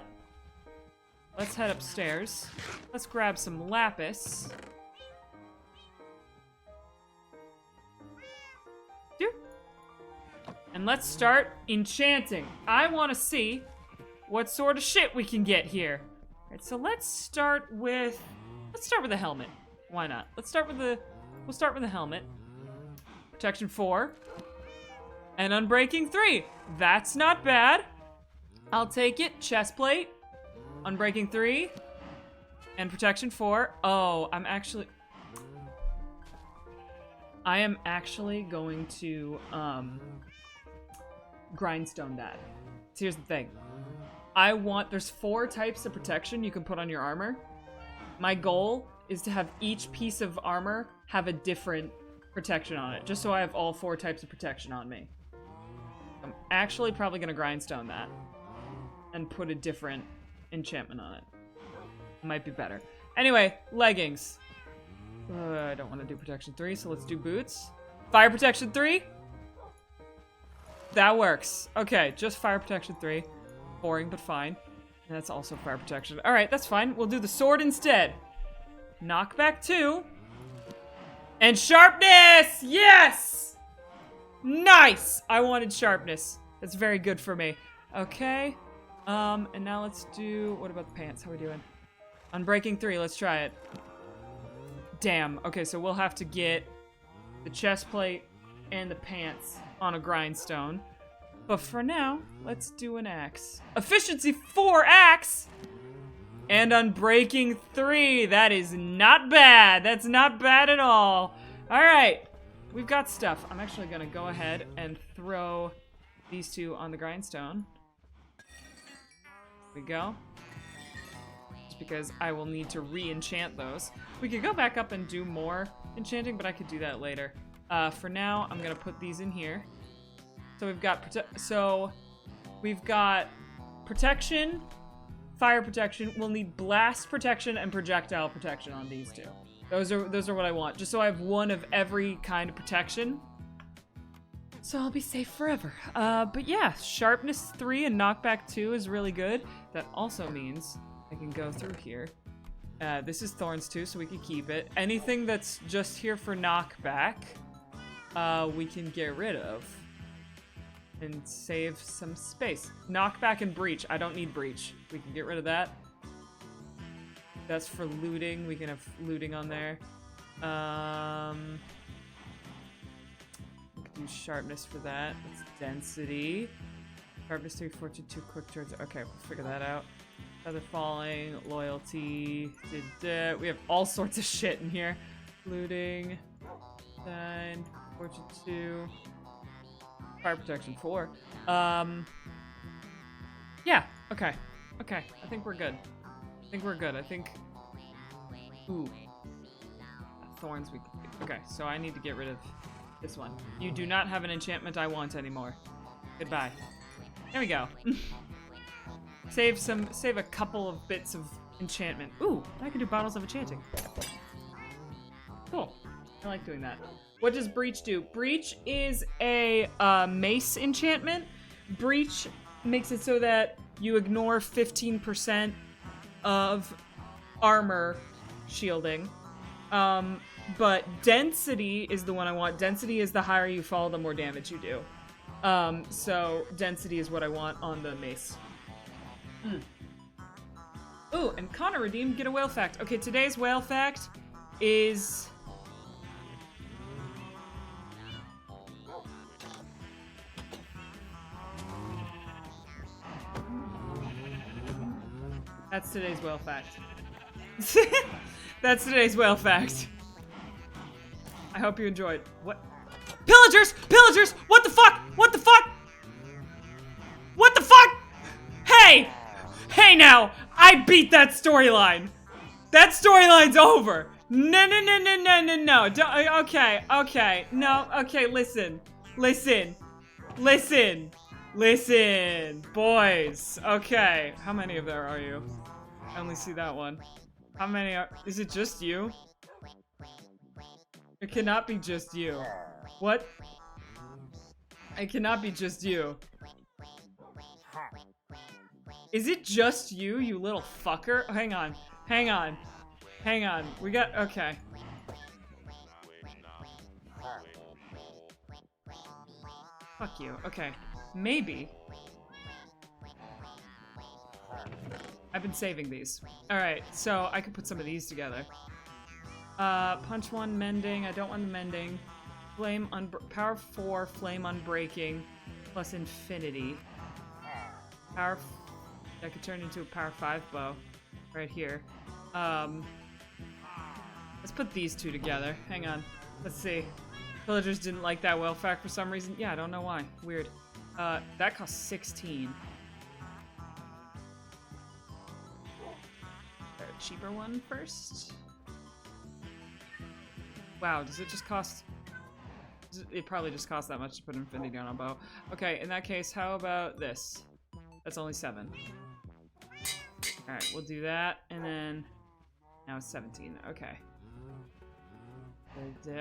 let's head upstairs. Let's grab some lapis. And let's start enchanting. I want to see what sort of shit we can get here. All right, so let's start with the helmet. Why not? We'll start with the helmet. Protection 4 and unbreaking 3. That's not bad. I'll take it. Chest plate, unbreaking 3, and protection 4. Oh, I am actually going to grindstone that. So here's the thing. There's 4 types of protection you can put on your armor. My goal is to have each piece of armor have a different protection on it, just so I have all 4 types of protection on me. I'm actually probably gonna grindstone that and put a different enchantment on it. Might be better. Anyway, leggings. I don't want to do protection 3, so let's do boots. Fire protection 3. That works. Okay, just fire protection 3. Boring, but fine. And that's also fire protection. Alright, that's fine. We'll do the sword instead. Knockback 2. And sharpness! Yes! Nice! I wanted sharpness. That's very good for me. Okay. And now let's do— what about the pants? How are we doing? Unbreaking 3, let's try it. Damn. Okay, so we'll have to get the chest plate and the pants on a grindstone. But for now, let's do an axe. Efficiency 4 axe! And unbreaking 3. That is not bad. That's not bad at all. Alright. We've got stuff. I'm actually gonna go ahead and throw these 2 on the grindstone. There we go. Just because I will need to re-enchant those. We could go back up and do more enchanting, but I could do that later. For now, I'm gonna put these in here. So we've got protection, fire protection. We'll need blast protection and projectile protection on these 2. Those are what I want, just so I have 1 of every kind of protection. So I'll be safe forever. But yeah, sharpness 3 and knockback 2 is really good. That also means I can go through here. This is thorns too, so we can keep it. Anything that's just here for knockback, we can get rid of. And save some space. Knockback and breach. I don't need breach. We can get rid of that. That's for looting. We can have looting on there. We can do sharpness for that. It's density. Sharpness 3, fortune 2, quick turns. Okay, we'll figure that out. Feather falling, loyalty. We have all sorts of shit in here. Looting. 9, fortune 2. Fire protection 4. Yeah, okay. Okay, I think we're good. I think... Ooh. Thorns we... Okay, so I need to get rid of this one. You do not have an enchantment I want anymore. Goodbye. There we go. Save a couple of bits of enchantment. Ooh, I can do bottles of enchanting. Cool. I like doing that. What does Breach do? Breach is a mace enchantment. Breach makes it so that you ignore 15% of armor shielding. But density is the one I want. Density is the higher you fall, the more damage you do. So density is what I want on the mace. Ooh, and Connor redeemed get a whale fact. Okay, today's whale fact is... That's today's whale fact. That's today's whale fact. I hope you enjoyed. What? Pillagers! Pillagers! What the fuck? What the fuck? What the fuck? Hey! Hey now! I beat that storyline! That storyline's over! No, no, no, no, no, no, no. Okay, okay. No, okay, listen. Listen. Listen. Listen. Boys. Okay. How many of there are you? I only see that one. How many are... Is it just you? It cannot be just you. What? It cannot be just you. Is it just you, you little fucker? Hang on. Hang on. Hang on. We got... Okay. Fuck you. Okay. Maybe. I've been saving these. Alright, so I could put some of these together. Punch 1, mending. I don't want the mending. Flame power 4, flame unbreaking, plus infinity. Power... I could turn into a power 5 bow. Right here. Let's put these two together. Hang on. Let's see. Villagers didn't like that whale fact for some reason. Yeah, I don't know why. Weird. That costs 16. A cheaper one first. Wow, does it just cost... It probably just costs that much to put infinity on a bow. Okay, in that case, how about this? That's only 7. Alright, we'll do that, and then... Now it's 17. Okay.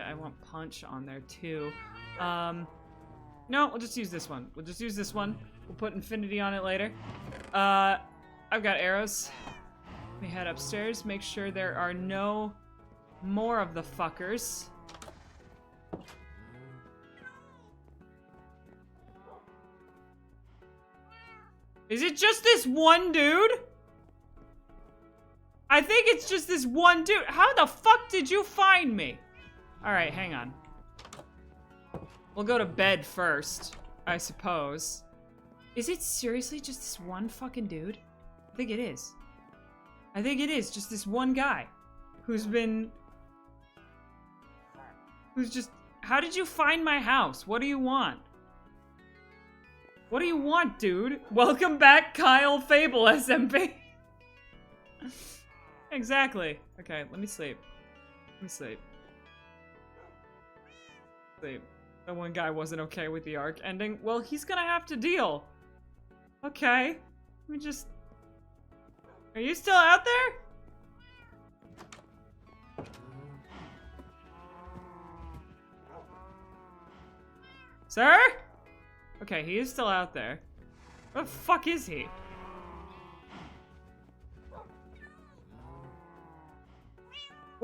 I want punch on there, too. No, we'll just use this one. We'll just use this one. We'll put infinity on it later. I've got arrows. Let me head upstairs. Make sure there are no more of the fuckers. Is it just this one dude? I think it's just this one dude. How the fuck did you find me? Alright, hang on. We'll go to bed first, I suppose. Is it seriously just this one fucking dude? I think it is. I think it is just this one guy who's been... Who's just... How did you find my house? What do you want? What do you want, dude? Welcome back, Kyle Fable SMP. Exactly. Okay, let me sleep. Let me sleep. Sleep. The one guy wasn't okay with the arc ending. Well, he's gonna have to deal. Okay. Let me just... Are you still out there? Sir? Okay, he is still out there. Where the fuck is he?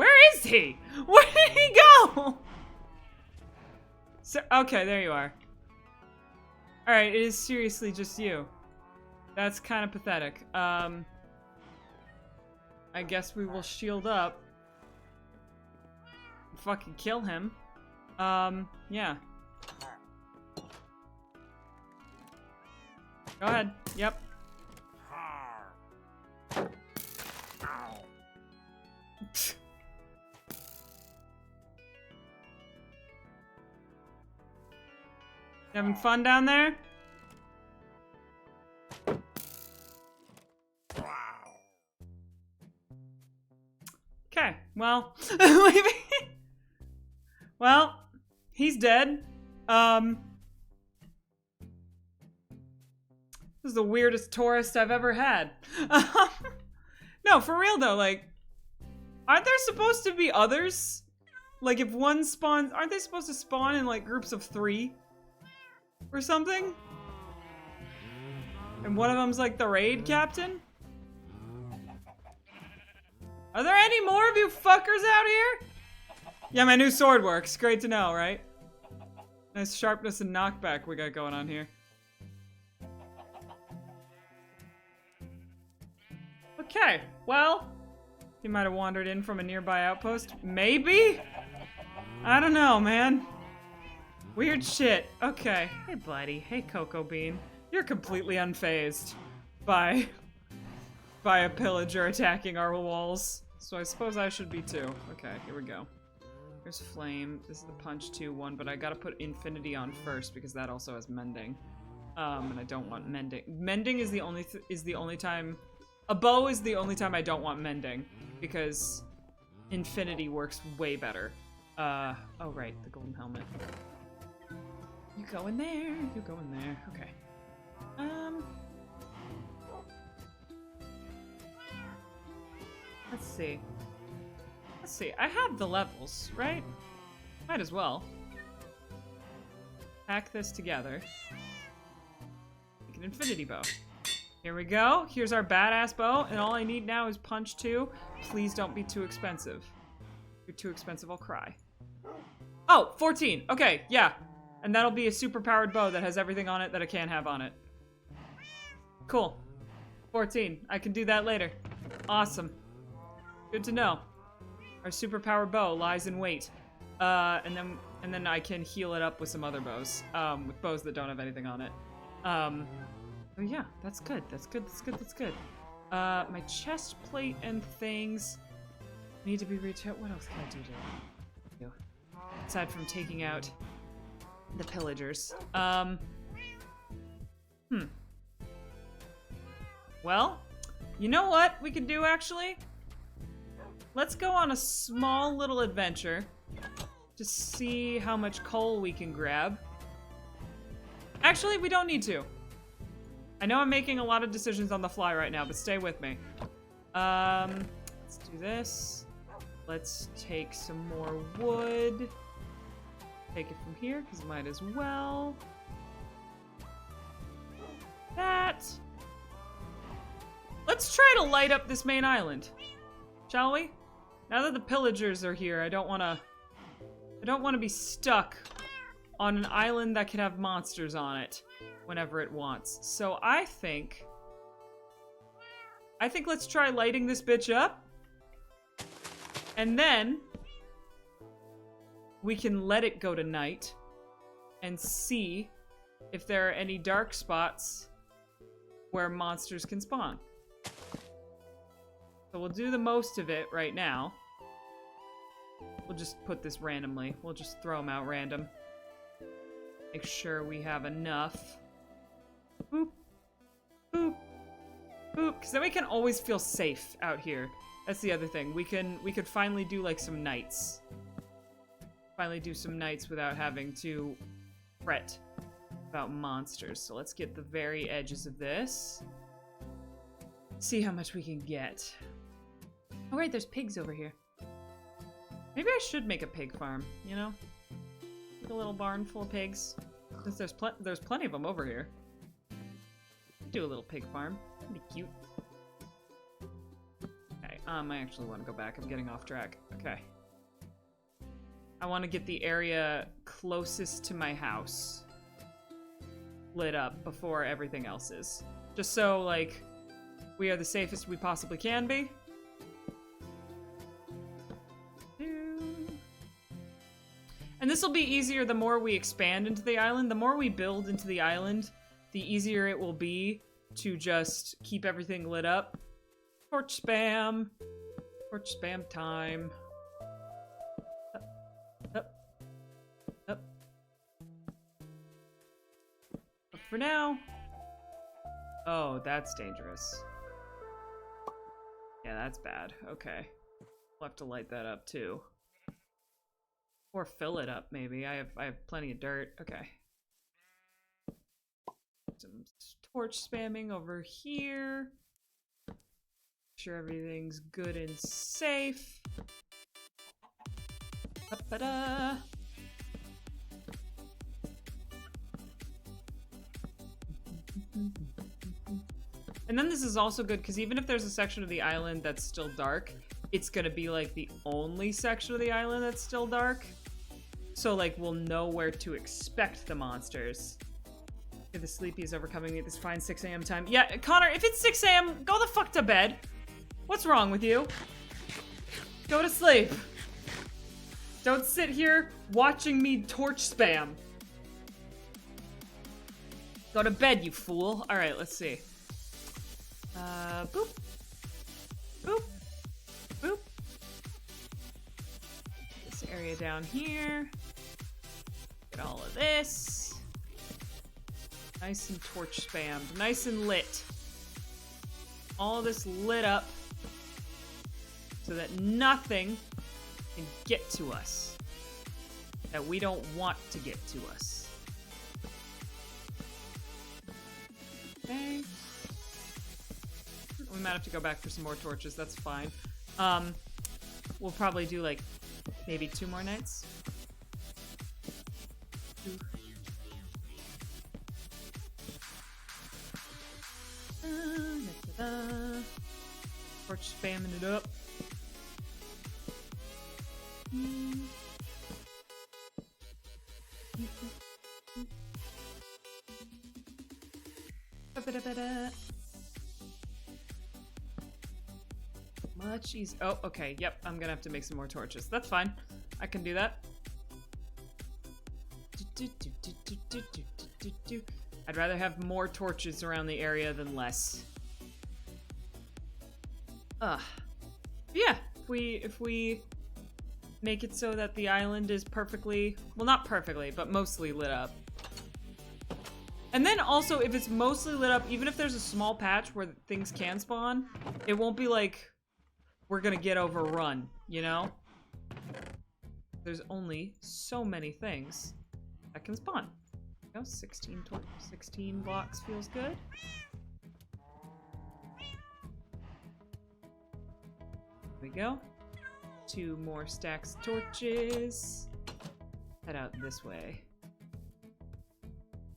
Where is he? Where did he go? So, okay, there you are. Alright, it is seriously just you. That's kind of pathetic. I guess we will shield up. Fucking kill him. Yeah. Go ahead. Yep. Having fun down there? Okay, well, well, he's dead. This is the weirdest tourist I've ever had. No, for real though, like, aren't there supposed to be others? Like, if one spawns, aren't they supposed to spawn in, like, groups of 3? Or something? And one of them's, like, the raid captain? Are there any more of you fuckers out here? Yeah, my new sword works. Great to know, right? Nice sharpness and knockback we got going on here. Okay, well, he might have wandered in from a nearby outpost. Maybe? I don't know, man. Weird shit. Okay. Hey, buddy. Hey, Cocoa Bean. You're completely unfazed by a pillager attacking our walls. So I suppose I should be too. Okay, here we go. Here's Flame. This is the Punch 2-1, but I gotta put Infinity on first because that also has Mending. And I don't want Mending. Mending is the only time... A bow is the only time I don't want Mending, because Infinity works way better. Oh right, the golden helmet. You go in there, you go in there. Okay. Let's see. Let's see, I have the levels, right? Might as well. Pack this together. Make an Infinity bow. Here we go. Here's our badass bow, and all I need now is Punch 2. Please don't be too expensive. If you're too expensive, I'll cry. Oh, 14. Okay, yeah. And that'll be a super powered bow that has everything on it that I can't have on it. Cool. 14. I can do that later. Awesome. Good to know. Our super powered bow lies in wait. And then I can heal it up with some other bows. With bows that don't have anything on it. Oh yeah, that's good. That's good. That's good. That's good. My chest plate and things need to be retouched. What else can I do to you? Aside from taking out the pillagers. Well, you know what we could do actually? Let's go on a small little adventure to see how much coal we can grab. Actually, we don't need to. I know I'm making a lot of decisions on the fly right now, but stay with me. Let's do this. Let's take some more wood. Take it from here, because might as well. That. Let's try to light up this main island. Shall we? Now that the pillagers are here, I don't want to be stuck on an island that can have monsters on it whenever it wants. So I think let's try lighting this bitch up. And then we can let it go to night and see if there are any dark spots where monsters can spawn. So we'll do the most of it right now. We'll just put this randomly. We'll just throw them out random. Make sure we have enough. Boop. Boop. Boop. Because then we can always feel safe out here. That's the other thing. We could finally do like some nights. Finally do some nights without having to fret about monsters. So let's get the very edges of this. See how much we can get. Oh right, there's pigs over here. Maybe I should make a pig farm, you know? Like a little barn full of pigs. Since there's plenty of them over here. Do a little pig farm. That'd be cute. Okay, I actually want to go back. I'm getting off track. Okay. I want to get the area closest to my house lit up before everything else is. Just so, like, we are the safest we possibly can be. And this will be easier the more we expand into the island. The more we build into the island, the easier it will be to just keep everything lit up. Torch spam. Torch spam time. Up. Up. But for now... Oh, that's dangerous. Yeah, that's bad. Okay. We'll have to light that up, too. Or fill it up, maybe. I have plenty of dirt. Okay. Some torch spamming over here. Make sure everything's good and safe. Ba-ba-da. And then this is also good because even if there's a section of the island that's still dark, it's gonna be like the only section of the island that's still dark. So like we'll know where to expect the monsters. The sleepy is overcoming me at this fine 6 a.m. time. Yeah, Connor, if it's 6 a.m., go the fuck to bed. What's wrong with you? Go to sleep. Don't sit here watching me torch spam. Go to bed, you fool. All right, let's see. Boop. Boop. Boop. This area down here. Get all of this. Nice and torch spammed. Nice and lit. All of this lit up so that nothing can get to us that we don't want to get to us. Okay. We might have to go back for some more torches. That's fine. We'll probably do like maybe 2 more nights. 2. Torch spamming it up. Much easier. Oh, okay. Yep, I'm gonna have to make some more torches. That's fine. I can do that. I'd rather have more torches around the area than less. Yeah, if we make it so that the island is perfectly, well, not perfectly, but mostly lit up. And then also, if it's mostly lit up, even if there's a small patch where things can spawn, it won't be like we're gonna get overrun, you know? There's only so many things that can spawn. There we go, 16 blocks feels good. There we go. 2 more stacks of torches. Head out this way.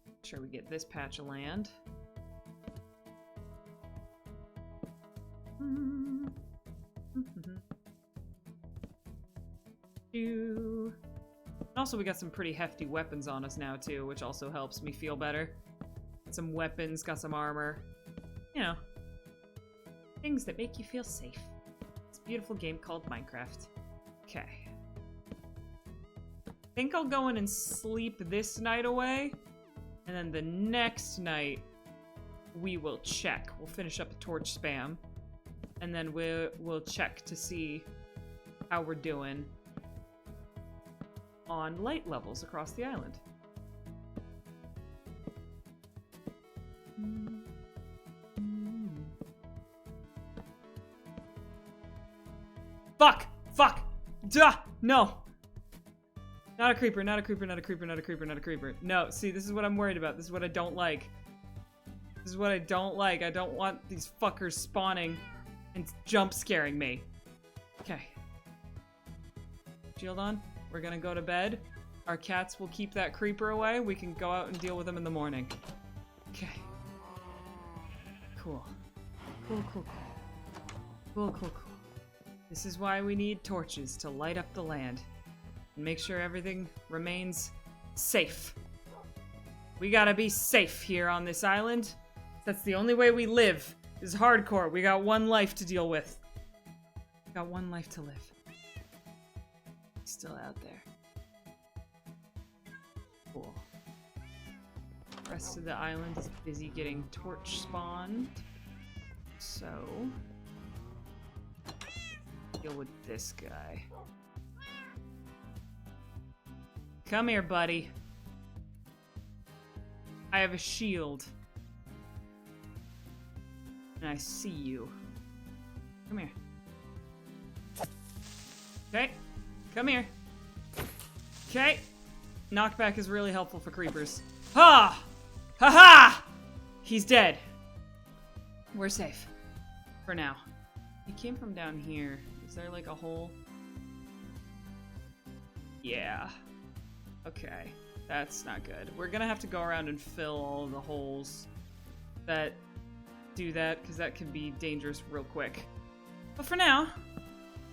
Make sure we get this patch of land. And also, we got some pretty hefty weapons on us now, too, which also helps me feel better. Got some weapons, got some armor. You know, things that make you feel safe. It's a beautiful game called Minecraft. Okay. I think I'll go in and sleep this night away. And then the next night, we will check. We'll finish up the torch spam. And then we'll check to see how we're doing on light levels across the island. Fuck! Fuck! Duh! No! Not a creeper, not a creeper, not a creeper, not a creeper, not a creeper. No, see, this is what I'm worried about. This is what I don't like. This is what I don't like. I don't want these fuckers spawning and jump scaring me. Okay. Shield on. We're gonna go to bed. Our cats will keep that creeper away. We can go out and deal with them in the morning. Okay. Cool. Cool, cool, cool. Cool, cool, cool. This is why we need torches to light up the land and make sure everything remains safe. We gotta be safe here on this island. That's the only way we live. This is hardcore. We got one life to deal with. We got one life to live. He's still out there. Cool. The rest of the island is busy getting torch spawned. So... deal with this guy. Come here, buddy. I have a shield. And I see you. Come here. Okay. Come here. Okay. Knockback is really helpful for creepers. Ha! Ha ha! He's dead. We're safe. For now. He came from down here. Is there like a hole? Yeah. Okay. That's not good. We're gonna have to go around and fill all the holes that do that, because that can be dangerous real quick. But for now,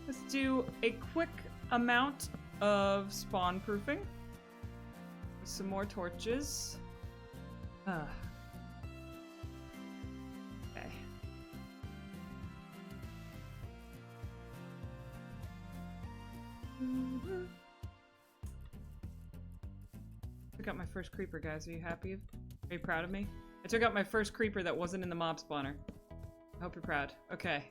let's do a quick amount of spawn proofing. Some more torches. Okay. Took out my first creeper, guys. Are you happy? Are you proud of me? I took out my first creeper that wasn't in the mob spawner. I hope you're proud. Okay.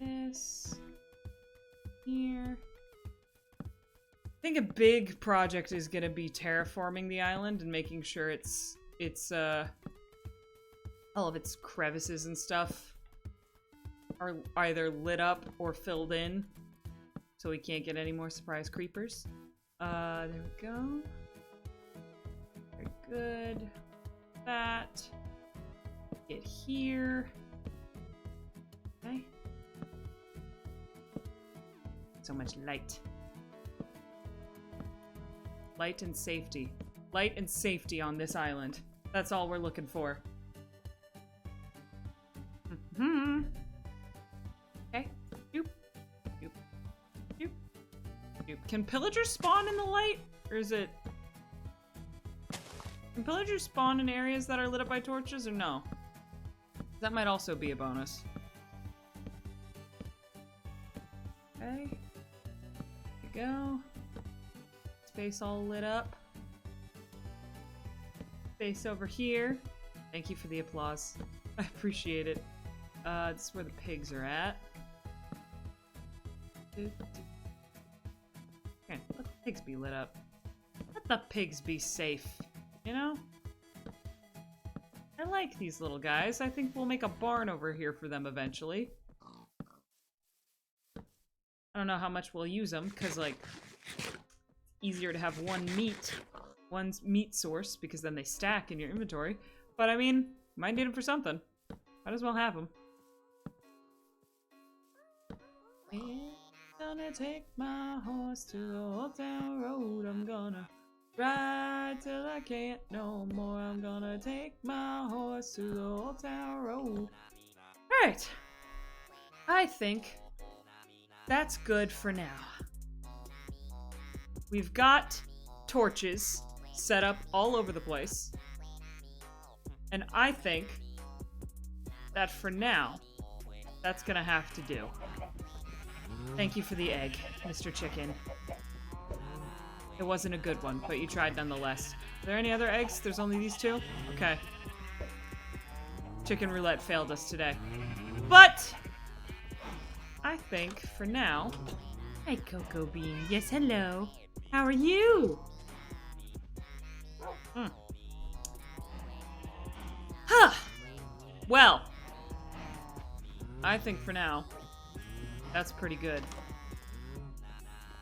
This. Here. I think a big project is gonna be terraforming the island and making sure it's all of its crevices and stuff are either lit up or filled in, so we can't get any more surprise creepers. There we go. Very good. That. Get here. Okay. So much light. Light and safety. Light and safety on this island. That's all we're looking for. Okay. Doop. Doop. Doop. Doop. Can pillagers spawn in the light? Or is it... Can pillagers spawn in areas that are lit up by torches, or no? That might also be a bonus. Okay. There we go. Space all lit up. Space over here. Thank you for the applause. I appreciate it. This is where the pigs are at. Okay, let the pigs be lit up. Let the pigs be safe. You know? I like these little guys. I think we'll make a barn over here for them eventually. I don't know how much we'll use them, because, like, easier to have one meat source, because then they stack in your inventory. But, I mean, might need them for something. Might as well have them. I'm gonna take my horse to the old town road. I'm gonna ride till I can't no more. I'm gonna take my horse to the old town road. Alright. I think that's good for now. We've got torches set up all over the place. And I think that for now, that's gonna have to do. Thank you for the egg, Mr. Chicken. It wasn't a good one, but you tried nonetheless. Are there any other eggs? There's only these two? Okay. Chicken roulette failed us today. But I think for now... Hi, Cocoa Bean. Yes, hello. How are you? Huh. Well, I think for now, that's pretty good.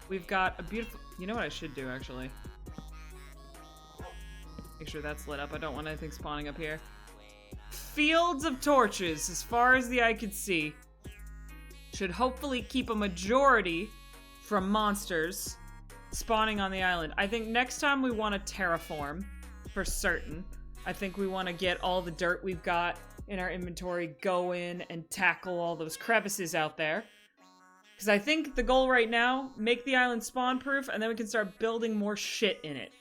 We've got a beautiful... You know what I should do, actually? Make sure that's lit up. I don't want anything spawning up here. Fields of torches, as far as the eye can see. Should hopefully keep a majority from monsters spawning on the island. I think next time we want to terraform, for certain. I think we want to get all the dirt we've got in our inventory, go in and tackle all those crevices out there. Because I think the goal right now, make the island spawn-proof, and then we can start building more shit in it.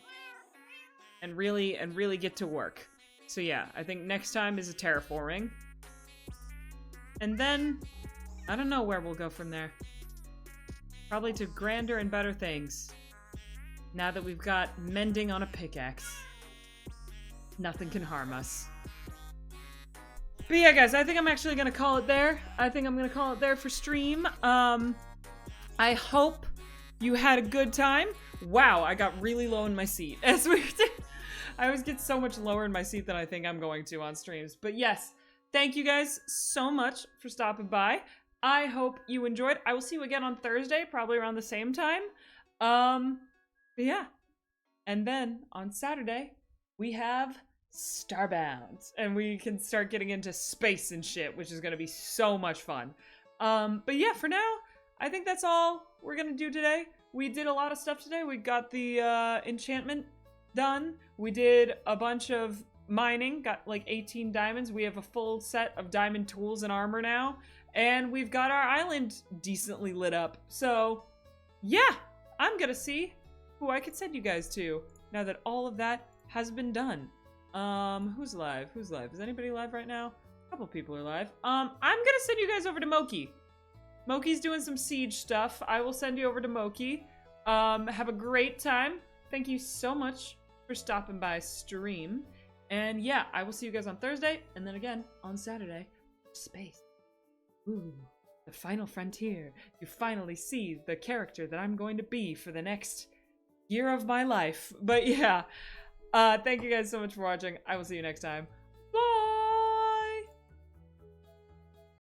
And really get to work. So yeah, I think next time is a terraforming. And then, I don't know where we'll go from there. Probably to grander and better things. Now that we've got mending on a pickaxe. Nothing can harm us. But yeah, guys, I think I'm actually gonna call it there. I think I'm gonna call it there for stream. I hope you had a good time. Wow, I got really low in my seat. As we did. I always get so much lower in my seat than I think I'm going to on streams. But yes, thank you guys so much for stopping by. I hope you enjoyed. I will see you again on Thursday, probably around the same time. But yeah. And then on Saturday, we have Starbound. And we can start getting into space and shit, which is going to be so much fun. But yeah, for now, I think that's all we're going to do today. We did a lot of stuff today. We got the enchantment done. We did a bunch of mining, got like 18 diamonds. We have a full set of diamond tools and armor now. And we've got our island decently lit up. So, yeah, I'm gonna see who I could send you guys to now that all of that has been done. Who's live? Who's live? Is anybody live right now? A couple people are live. I'm gonna send you guys over to Moki. Moki's doing some siege stuff. I will send you over to Moki. Have a great time. Thank you so much for stopping by stream. And yeah, I will see you guys on Thursday, and then again on Saturday. Space. Ooh, the final frontier. You finally see the character that I'm going to be for the next year of my life. But yeah, thank you guys so much for watching. I will see you next time.